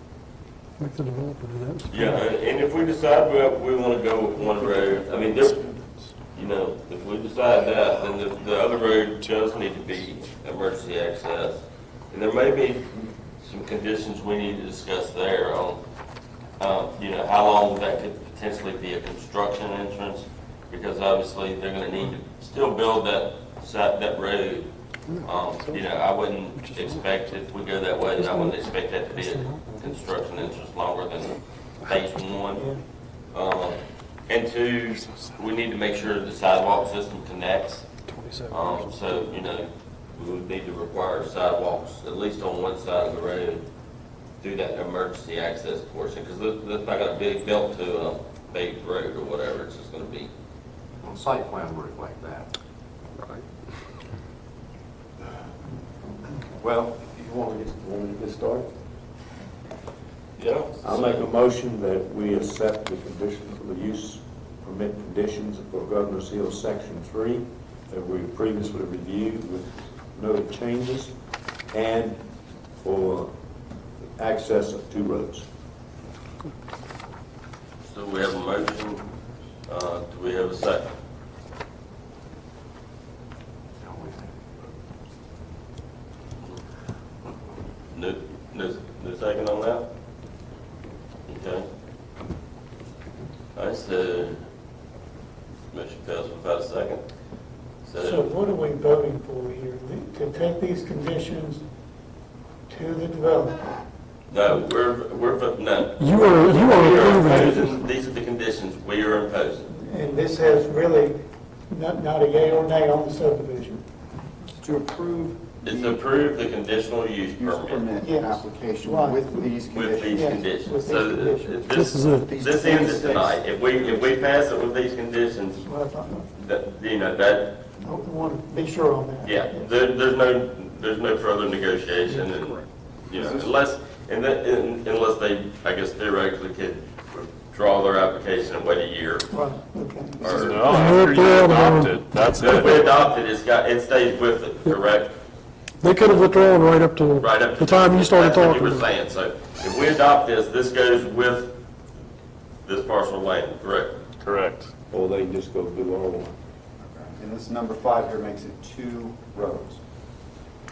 Make the developer do that? Yeah, and if we decide we want to go with 1 road, I mean, if we decide that, then the other road does need to be emergency access. And there may be some conditions we need to discuss there on, how long that could potentially be a construction entrance, because obviously they're going to need to still build that road. I wouldn't expect, if we go that way, I wouldn't expect that to be a construction entrance longer than phase 1. And 2, we need to make sure the sidewalk system connects. So, we would need to require sidewalks, at least on one side of the road, through that emergency access portion, because that's not going to be built to a paved road or whatever, it's just going to be. Well, site plan will reflect that. Right. Well, you want me to get started? Yeah. I'll make a motion that we accept the conditions of the use permit conditions for Governor's Hill Section 3 that we previously reviewed with noted changes, and for access of 2 roads. So we have a motion, do we have a second? No second on that? Okay. All right, so motion fails without a second. So what are we voting for here? To take these conditions to the developer? No, no. You are We are approving imposing, these are the conditions we are imposing. And this has really not a yea or nay on the subdivision. To approve It's to approve the conditional use use permit permit Yes. application Right. with these with these conditions. Yes, conditions. with these So conditions. This is it. this ends it tonight. If we pass it with these conditions, Well, that, I want to be sure on that. yeah, there's no further negotiation, and, unless they, I guess theoretically could withdraw their application and wait a year. Right, okay. Or, No, after you adopt it, that's if we it. adopt it, it stays with it, correct? They could have withdrawn right up to Right up to the time you started that's what talking. you were saying. So if we adopt this goes with this parcel of land, correct? Correct. Or they just go do R1. And this number 5 here makes it 2 roads,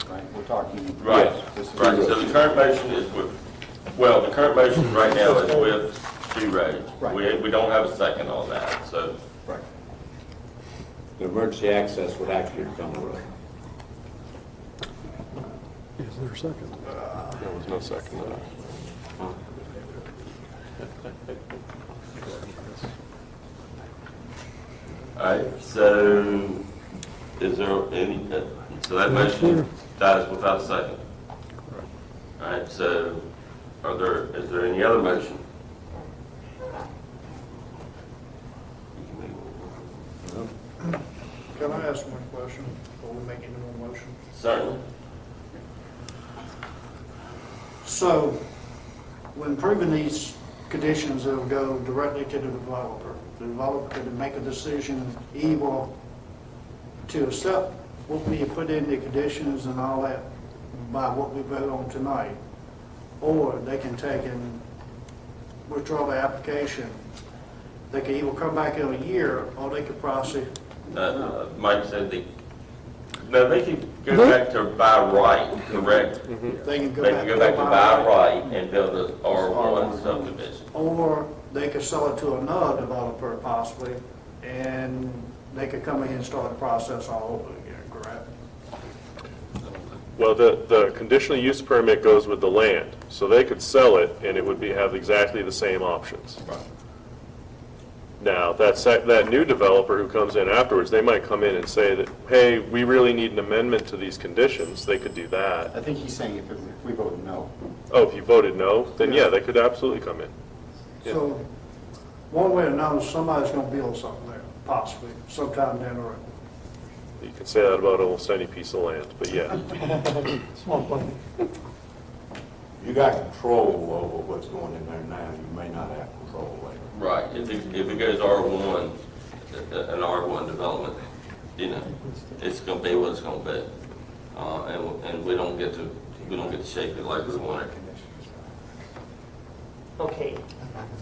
right? We're talking. Right, This is right. So the current motion is the current motion right now is with 2 roads. Right. We don't have a second on that, so. Right. The emergency access would actually become a road. Is there a second? There was no second to that. All right, so is there any, so that motion dies without a second? All right, so is there any other motion? Can I ask one question before we make any more motion? Certainly. So, when proving these conditions that will go directly to the developer. The developer can make a decision either to accept what we put in the conditions and all that by what we vote on tonight, or they can take and withdraw the application. They can either come back in a year, or they could process. Mike said they can go back to by right, correct? They can They can go back to by right and build a R1 subdivision. Or they could sell it to another developer possibly, and they could come in and start the process all over again, correct? Well, the conditional use permit goes with the land, so they could sell it and it would have exactly the same options. Now, that new developer who comes in afterwards, they might come in and say that, hey, we really need an amendment to these conditions. They could do that. I think he's saying if we vote no. Oh, if you voted no, then yeah, they could absolutely come in. Yeah. So, one way or another, somebody's gonna build something there, possibly, sometime down the road. You can say that about almost any piece of land, but yeah. Small plane. You got control over what's going in there now, you may not have control later. Right, if it goes R1, an R1 development, you know, it's gonna be what it's gonna be. And we don't get to shape it like we want it. Okay,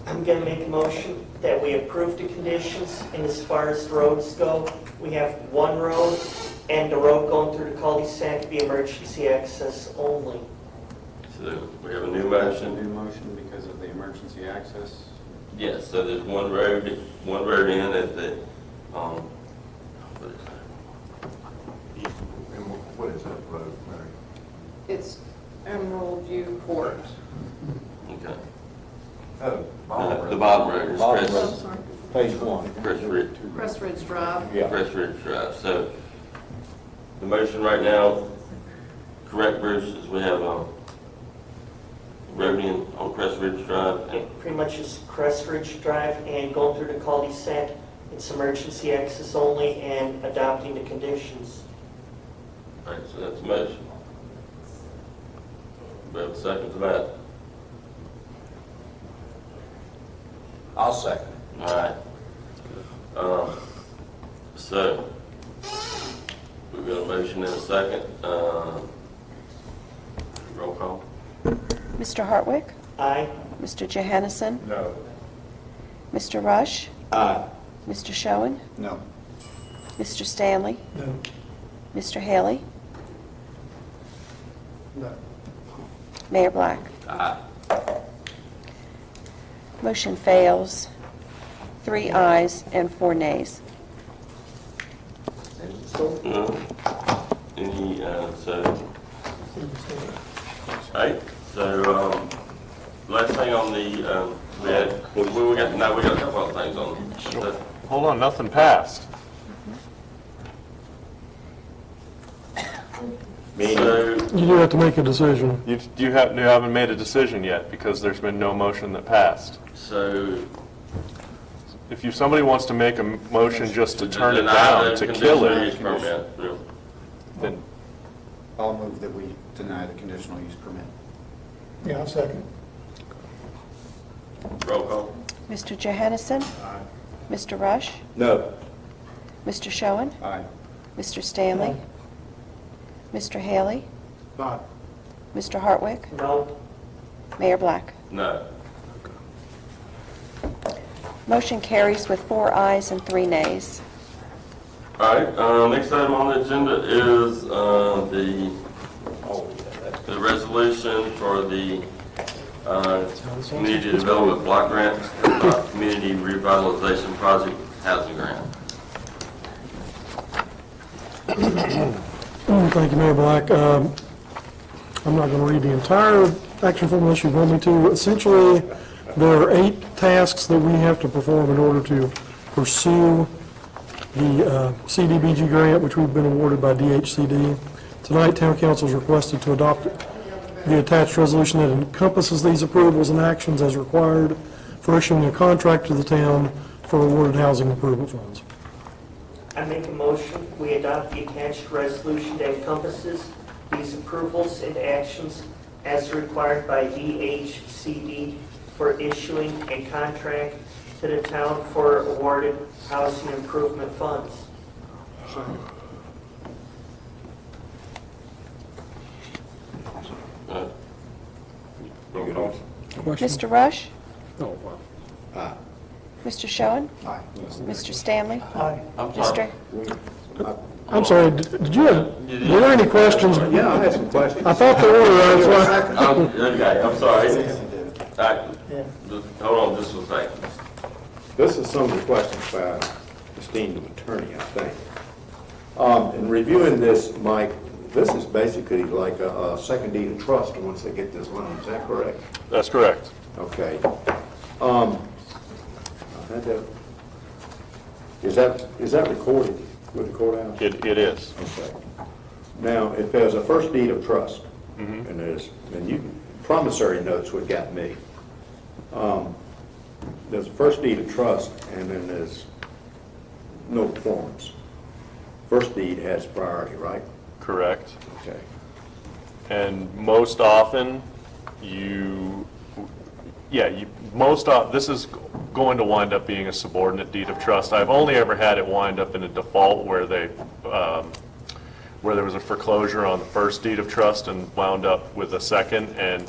I'm gonna make a motion that we approve the conditions, and as far as the roads go, we have one road, and the road going through the cul-de-sac be emergency access only. So we have a new That's a motion. new motion because of the emergency access. Yes, so there's one road in at the, what is that? And what is that road, Mary? It's Emerald View Court. Okay. Oh, The bottom road is Bottom Crest, road. I'm sorry, Phase one. Crest Ridge, Crest Ridge Drive. Yeah. Crest Ridge Drive. So the motion right now, correct, Bruce, is we have a road in on Crest Ridge Drive. And It pretty much is Crest Ridge Drive, and going through the cul-de-sac, it's emergency access only, and adopting the conditions. all right, so that's a motion. We have a second for that. I'll second. All right. So, we've got a motion and a second. Roll call. Mr. Hartwick? Aye. Mr. Johannesson? No. Mr. Rush? Aye. Mr. Schoen? No. Mr. Stanley? No. Mr. Haley? No. Mayor Black? Aye. Motion fails. 3 ayes and 4 nays. No. Any, so, all right, so, last thing on the, we got a couple other things on. Hold on, nothing passed. So, You do have to make a decision. You haven't made a decision yet because there's been no motion that passed. so. If somebody wants to make a motion just to turn it deny down, the to kill conditional use it, permit, yeah. then I'll move that we deny the conditional use permit. Yeah, I'll second. Roll call. Mr. Johannesson? Aye. Mr. Rush? No. Mr. Schoen? Aye. Mr. Stanley? Mr. Haley? Aye. Mr. Hartwick? No. Mayor Black? No. Motion carries with 4 ayes and 3 nays. All right, next item on the agenda is the resolution for the Community Development Block Grant, Community Revitalization Project Housing Grant. Thank you, Mayor Black. I'm not going to read the entire action form unless you want me to. Essentially, there are 8 tasks that we have to perform in order to pursue the CDBG grant, which we've been awarded by DHCD. Tonight, Town Council is requested to adopt the attached resolution that encompasses these approvals and actions as required for issuing a contract to the town for awarded housing improvement funds. I make a motion, we adopt the attached resolution that encompasses these approvals and actions as required by DHCD for issuing a contract to the town for awarded housing improvement funds. Roll call. Mr. Rush? Oh, wow. Aye. Mr. Schoen? Aye. Mr. Stanley? Aye. I'm sorry. Mr. I'm sorry, did you have, were there any questions? Yeah, I had some questions. I thought the order, that's why. Okay, I'm sorry. All right, Yeah. hold on just a second. This is some of the questions by esteemed attorney, I think. In reviewing this, Mike, this is basically like a second deed of trust once they get this loan, is that correct? That's correct. Okay. I had that- Is that recorded with the courthouse? It is. Okay. Now, if there's a first deed of trust, and promissory notes what got me. There's a first deed of trust, and then there's no performance. First deed has priority, right? Correct. Okay. And most often, this is going to wind up being a subordinate deed of trust. I've only ever had it wind up in a default where where there was a foreclosure on the first deed of trust and wound up with a second, and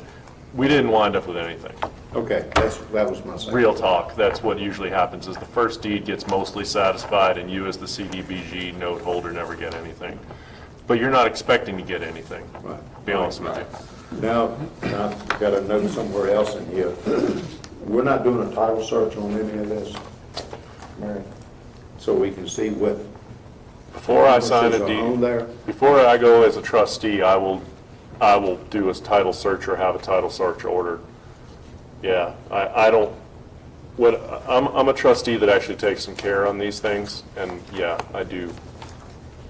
we didn't wind up with anything. Okay, that was my second. Real talk, that's what usually happens, is the first deed gets mostly satisfied, and you as the CDBG note holder never get anything. But you're not expecting to get anything, Right. to be honest with you. Now, I've got a note somewhere else in here. We're not doing a title search on any of this, Mary? So we can see what Before I sign a are on deed, there? before I go as a trustee, I will do a title search or have a title search ordered. Yeah, I'm a trustee that actually takes some care on these things, and yeah, I do.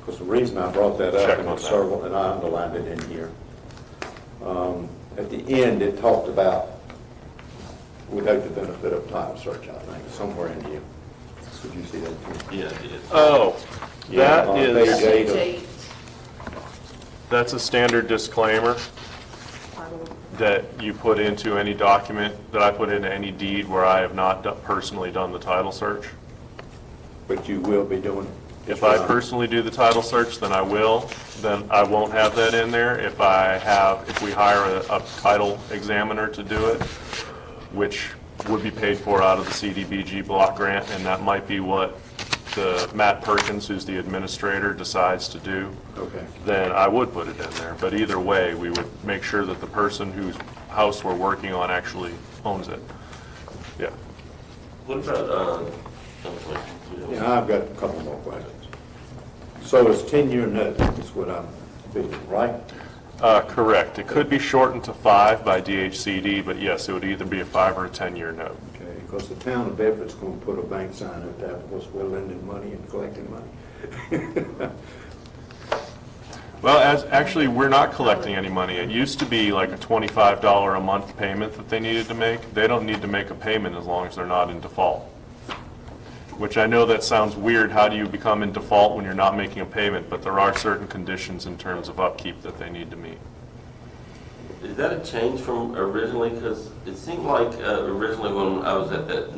Because the reason I brought that up, Check and on it's that. several, and I underlined it in here. At the end, it talked about, without the benefit of title search, I think, somewhere in here. Did you see that? Yeah, it is. Oh, Yeah, that on is, page 8 of- Jade, that's a standard disclaimer that you put into any document, that I put into any deed where I have not personally done the title search. But you will be doing it. If I personally do the title search, then I will. Then I won't have that in there. If we hire a title examiner to do it, which would be paid for out of the CDBG block grant, and that might be what Matt Perkins, who's the administrator, decides to do, Okay. then I would put it in there. But either way, we would make sure that the person whose house we're working on actually owns it. Yeah. What about, Yeah, I've got a couple more questions. So it's 10-year note, is what I'm thinking, right? Correct. It could be shortened to 5 by DHCD, but yes, it would either be a 5 or a 10-year note. Okay, because the town of Bedford's going to put a bank sign up there because we're lending money and collecting money. Well, actually, we're not collecting any money. It used to be like a $25 a month payment that they needed to make. They don't need to make a payment as long as they're not in default. Which I know that sounds weird. How do you become in default when you're not making a payment? But there are certain conditions in terms of upkeep that they need to meet. is that a change from originally? Because it seemed like originally when I was at that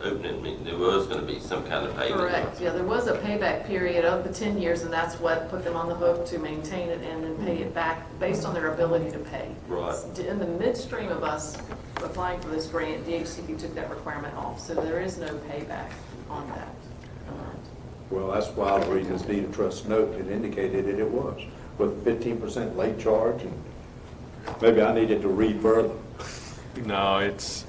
opening meeting, there was going to be some kind of payment. correct, yeah, there was a payback period of the 10 years, and that's what put them on the hook to maintain it and then pay it back based on their ability to pay. Right. In the midstream of us applying for this grant, DHCD took that requirement off, so there is no payback on that amount. Well, that's why the reason this deed of trust note, it indicated that it was, with 15% late charge, and maybe I needed to read further. No, it's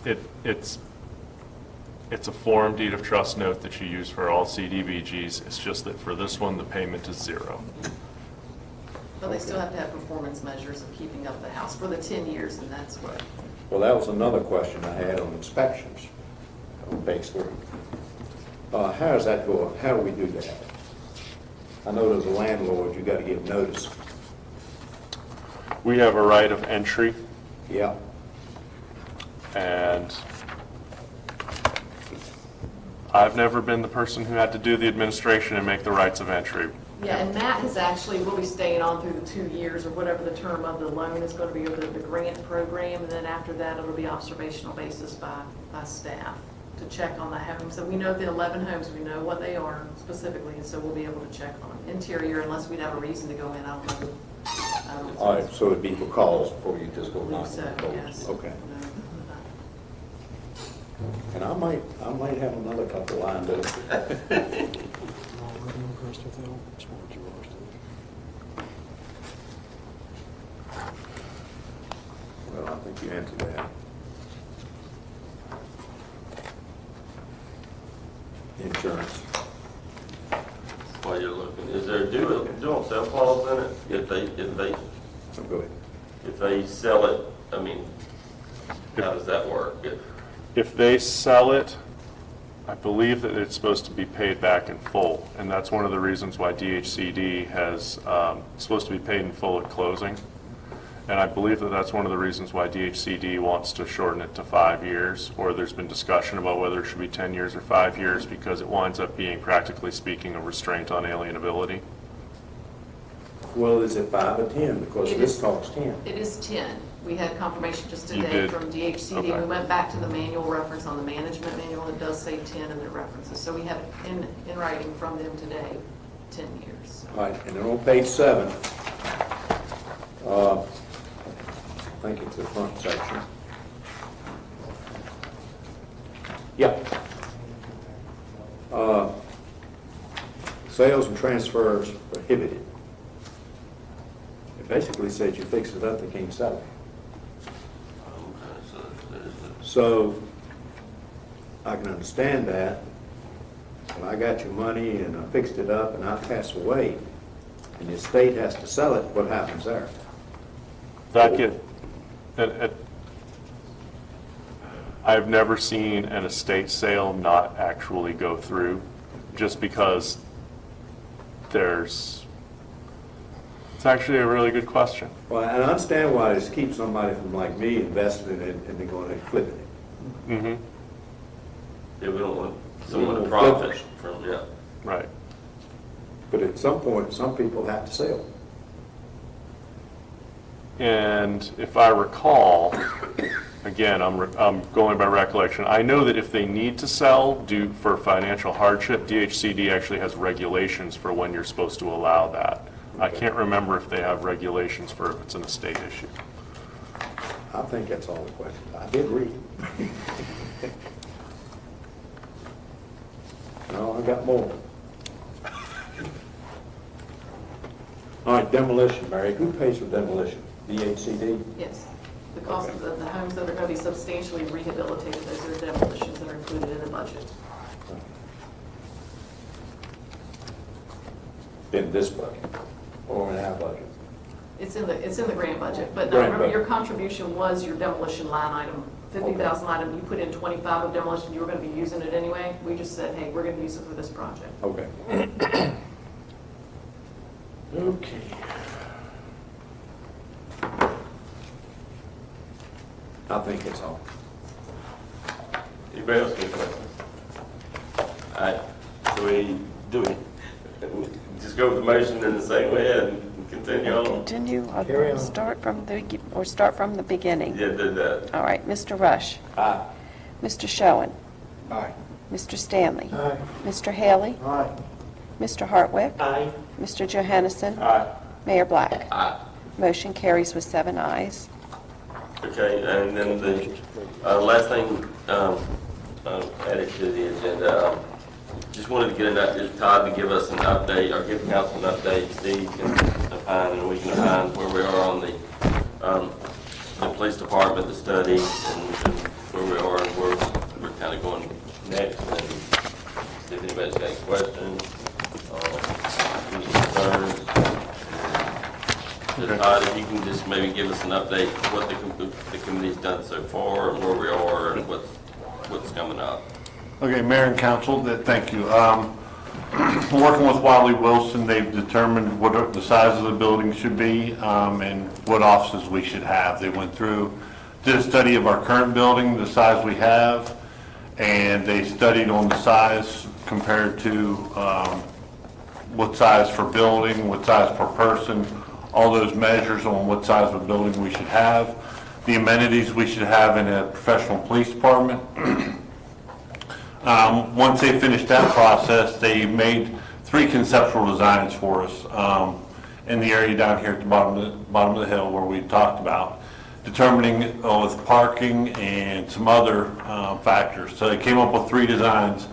a form deed of trust note that you use for all CDBGs. It's just that for this one, the payment is 0. But they still have to have performance measures of keeping up the house for the 10 years, and that's what. Well, that was another question I had on inspections on page 3. How does that go? How do we do that? I know as a landlord, you got to give notice. We have a right of entry, Yeah. and I've never been the person who had to do the administration and make the rights of entry. Yeah, and Matt has actually, will be staying on through the 2 years or whatever the term of the loan is going to be, or the grant program, and then after that, it'll be observational basis by staff to check on the homes. So we know the 11 homes, we know what they are specifically, and so we'll be able to check on them. Interior, unless we'd have a reason to go in, I don't know. All right, so it'd be for calls before you just go I believe knocking so, on doors? yes. Okay. And I might have another couple lined up. Well, I think you answered that. Insurance. While you're looking, is there dual sell clause in it? If So go ahead. if they sell it, I mean, how does that work? If they sell it, I believe that it's supposed to be paid back in full, and that's one of the reasons why DHCD has, supposed to be paid in full at closing. And I believe that that's one of the reasons why DHCD wants to shorten it to 5 years, or there's been discussion about whether it should be 10 years or 5 years, because it winds up being, practically speaking, a restraint on alienability. Well, is it 5 or 10? Because It this is- talks 10. It is 10. We had confirmation just You today did? from DHCD. Okay. We went back to the manual reference on the management manual. It does say 10 in the references. So we have it in writing from them today, 10 years. All right, and then on page 7, I think it's the front section. Yeah. Sales and transfers prohibited. It basically says you fix it up, they can't sell it. So I can understand that. When I got your money and I fixed it up and I pass away, and the estate has to sell it, what happens there? I've never seen an estate sale not actually go through, just because it's actually a really good question. Well, and I understand why this keeps somebody from like me investing in it and then going and flipping it. Mm-hmm. Yeah, we don't want someone to We don't profit flip from, yeah. Right. But at some point, some people have to sell. And if I recall, again, I'm going by recollection, I know that if they need to sell due for financial hardship, DHCD actually has regulations for when you're supposed to allow that. I can't remember if they have regulations for if it's an estate issue. I think that's all the questions. I did read. No, I got more. All right, demolition, Mary. Who pays for demolition? DHCD? Yes. The cost of the homes that are going to be substantially rehabilitated, those are demolitions that are included in the budget. In this budget or in our budget? It's in the grant budget, but Grant remember, your budget. contribution was your demolition line item, 50,000 item. You put in 25 of demolition, you were going to be using it anyway. We just said, hey, we're going to use it for this project. Okay. Okay. I think that's all. Anybody else get questions? All right, so we just go with the motion in the same way and continue on? Continue, Carry on. start from the beginning. Yeah, did that. All right, Mr. Rush. Aye. Mr. Schoen. Aye. Mr. Stanley. Aye. Mr. Haley. Aye. Mr. Hartwick. Aye. Mr. Johannesson. Aye. Mayor Black. Aye. Motion carries with 7 ayes. Okay, and then the last thing added to the agenda, just wanted to get Todd to give us an update, or give council an update, Steve can opine, and we can opine where we are on the police department, the study, and where we are, and where we're kind of going next, and see if anybody's got any questions, any concerns. So Todd, if you can just maybe give us an update, what the committee's done so far, and where we are, and what's coming up. Okay, Mayor and Council, thank you. Working with Wiley Wilson, they've determined what the size of the building should be and what offices we should have. They went through, did a study of our current building, the size we have, and they studied on the size compared to what size for building, what size per person, all those measures on what size of building we should have, the amenities we should have in a professional police department. Once they finished that process, they made 3 conceptual designs for us in the area down here at the bottom of the hill where we talked about, determining with parking and some other factors. So they came up with 3 designs.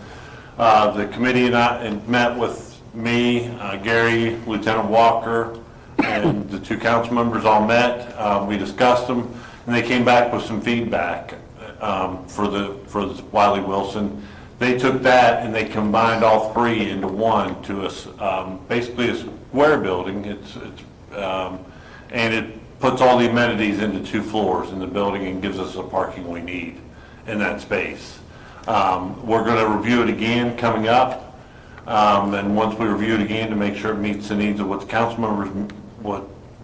The committee and I met with me, Gary, Lieutenant Walker, and the 2 council members all met. We discussed them, and they came back with some feedback for the Wiley Wilson. They took that and they combined all 3 into one to basically a square building. And it puts all the amenities into 2 floors in the building and gives us the parking we need in that space. We're going to review it again coming up, and once we review it again to make sure it meets the needs of what the council members,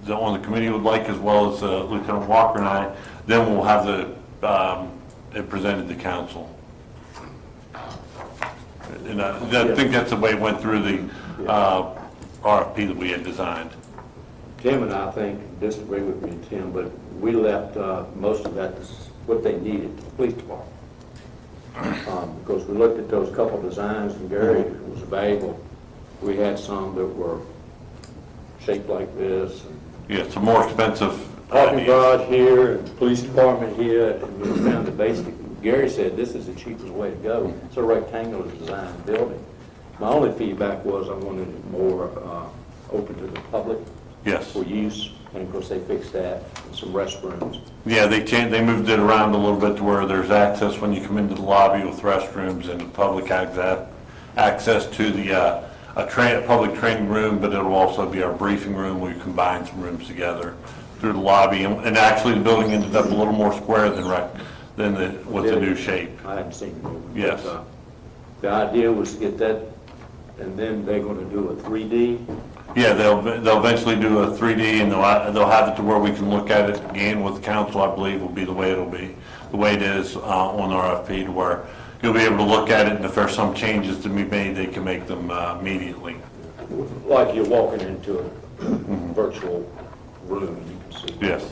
on the committee would like, as well as Lieutenant Walker and I, then we'll have it presented to council. And I think that's the way it went through the RFP that we had designed. Tim and I think, disagree with me and Tim, but we left most of that, what they needed, to the police department. Because we looked at those couple designs, and Gary was valuable. We had some that were shaped like this. Yeah, some more expensive. Parking garage here, and police department here, and we found the basic. Gary said this is the cheapest way to go. It's a rectangular design building. My only feedback was I wanted it more open to the public. Yes. For use, and of course they fixed that, and some restrooms. Yeah, they moved it around a little bit to where there's access when you come into the lobby with restrooms and public access to the public training room, but it'll also be our briefing room. We combined some rooms together through the lobby, and actually the building ended up a little more square than with the new shape. I hadn't seen it. Yes. But, the idea was to get that, and then they're going to do a 3D. Yeah, they'll eventually do a 3D, and they'll have it to where we can look at it again with the council. I believe will be the way it'll be, the way it is on RFP, to where you'll be able to look at it, and if there's some changes to be made, they can make them immediately. Like you're walking into a virtual room, and you can see. Yes.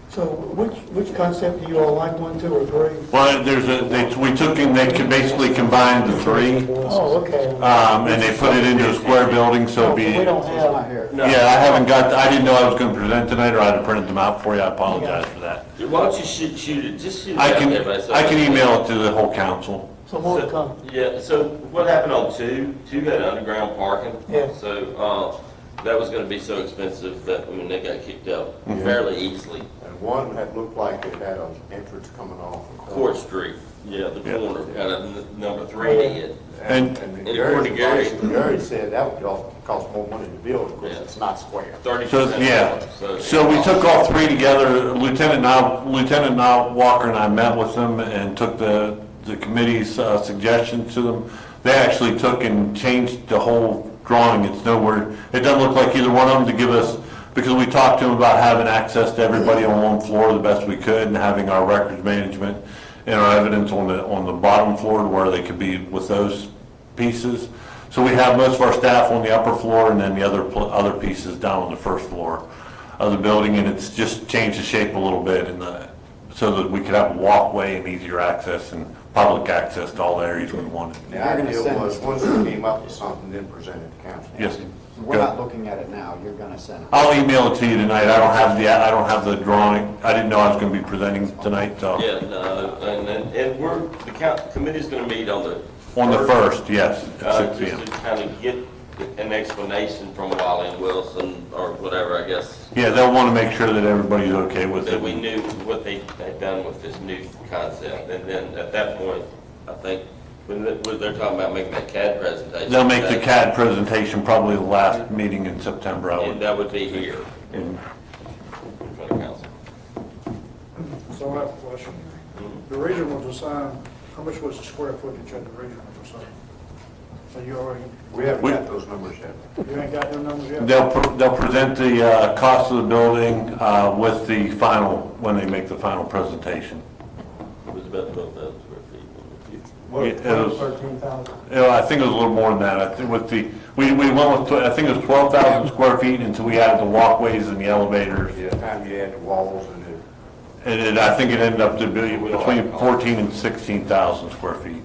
So which concept do you all like, 1, 2, or 3? Well, they can basically combine the 3. Oh, okay. And they put it into a square building, so it'll be. We don't have, Yeah, I didn't know I was going to present tonight, or I'd have printed them out for you. I apologize for that. Why don't you shoot it, just shoot it I out can, there, but I can email it to the whole council. so more to come. Yeah, so what happened on 2 had underground parking. Yeah. So, that was gonna be so expensive that, they got kicked out fairly easily. And one had looked like it had an entrance coming off. Court Street, the corner, kind of number 3 did. And according to Gary, Gary said that would cost more money to build because it's not square. 30%. So we took all 3 together. Lieutenant Walker and I met with them and took the committee's suggestions to them. They actually took and changed the whole drawing. It's nowhere, it doesn't look like either one of them to give us, because we talked to them about having access to everybody on one floor the best we could, and having our records management and our evidence on the bottom floor to where they could be with those pieces. So we have most of our staff on the upper floor, and then the other pieces down on the first floor of the building, and it's just changed the shape a little bit so that we could have a walkway and easier access and public access to all the areas we wanted. The idea was, once we came up with something, then present it to council. Yes. So we're not looking at it now, you're gonna send it. I'll email it to you tonight. I don't have the drawing. I didn't know I was going to be presenting tonight, so. Yeah, no, and the committee's gonna meet on the. On the 1st, yes, at 6 p.m. Just to kind of get an explanation from Wiley and Wilson, or whatever, I guess. Yeah, they'll want to make sure that everybody's okay with That it. we knew what they had done with this new concept, and then at that point, I think, when they're talking about making that CAD presentation. They'll make the CAD presentation probably the last meeting in September. And that would be here in front of council. So I have a question. The regional design, how much was the square footage of the regional design? So you already, We haven't got those numbers yet. you ain't got them numbers yet? They'll present the cost of the building with the final, when they make the final presentation. It was about 12,000 square feet. It was, 13,000. I think it was a little more than that. I think with the, we went with, I think it was 12,000 square feet until we added the walkways and the elevators. Yeah, time you add the walls and the And I think it ended up to be between 14 and 16,000 square feet.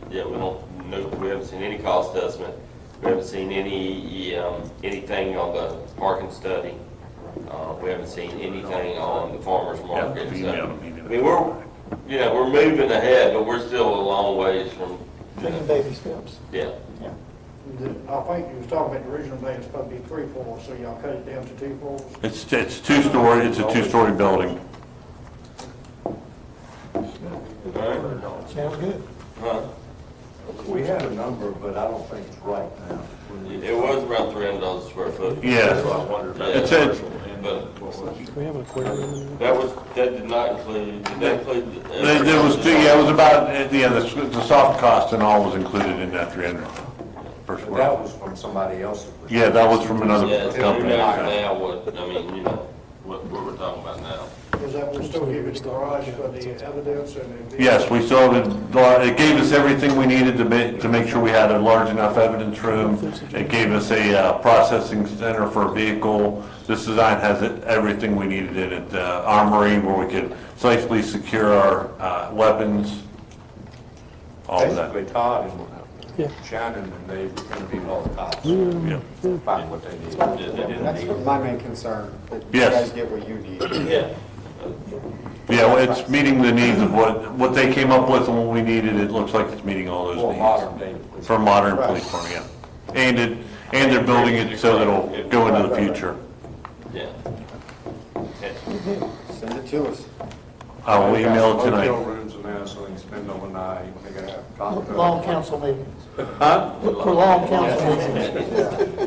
Yeah, we don't know, we haven't seen any cost estimate. We haven't seen any, anything on the parking study. We haven't seen anything on the farmer's market. Yeah, So, yeah, I mean, we're moving ahead, but we're still a long ways from, Taking baby steps. yeah. I think you was talking about the original plan, it's supposed to be 3 floors, so y'all cut it down to 2 floors? It's two-story, it's a two-story building. Sounds good. Huh? We had a number, but I don't think it's right now. It was around $300 a square foot. Yeah. It's a, But We have an aquarium. that did not include, did that include? there was, it was about, the soft cost and all was included in that 300 per But square. that was from somebody else. Yeah, that was from another Yeah, so who company. knows now what, I mean, what we're talking about now. Is that we'll still give you the garage for the evidence and the... Yes, we still it gave us everything we needed to make sure we had a large enough evidence room. It gave us a processing center for a vehicle. This design has everything we needed in it. Armory where we could safely secure our weapons, all of that. basically Todd Yeah. and Shannon, and they were going to be all the cops. Yeah. Find what they need. That's my main concern, that you Yes. guys get what you need. Yeah. Yeah, well, it's meeting the needs of what they came up with and what we needed. It looks like it's meeting all those More needs. modern day. For modern police department, yeah. And they're building it so that it'll go into the future. Yeah. Send it to us. I will email it Hotel tonight. rooms and that, so they can spend overnight. They gotta have cocktails. Long council meetings. Huh? Prolonged council meetings.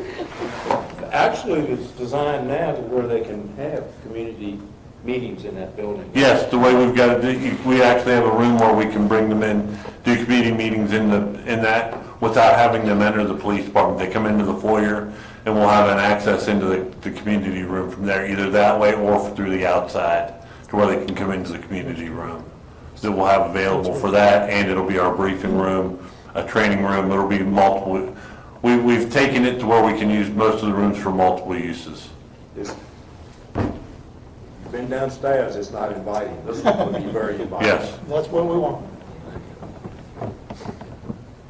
Actually, it's designed now to where they can have community meetings in that building. Yes, the way we've got it, we actually have a room where we can bring them in, do community meetings in that without having them enter the police department. They come into the foyer and we'll have an access into the community room from there, either that way or through the outside to where they can come into the community room. So we'll have available for that, and it'll be our briefing room, a training room. It'll be multiple. We've taken it to where we can use most of the rooms for multiple uses. You've been downstairs, it's not inviting. This is going to be very inviting. Yes. That's what we want.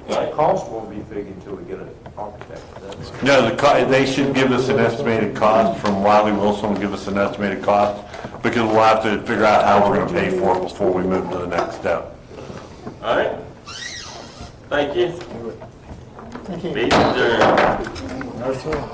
The cost won't be big until we get an architect. No, they should give us an estimated cost from Wiley Wilson. Will give us an estimated cost because we'll have to figure out how we're going to pay for it before we move to the next step. All right. Thank you. Thank you. Meeting adjourned.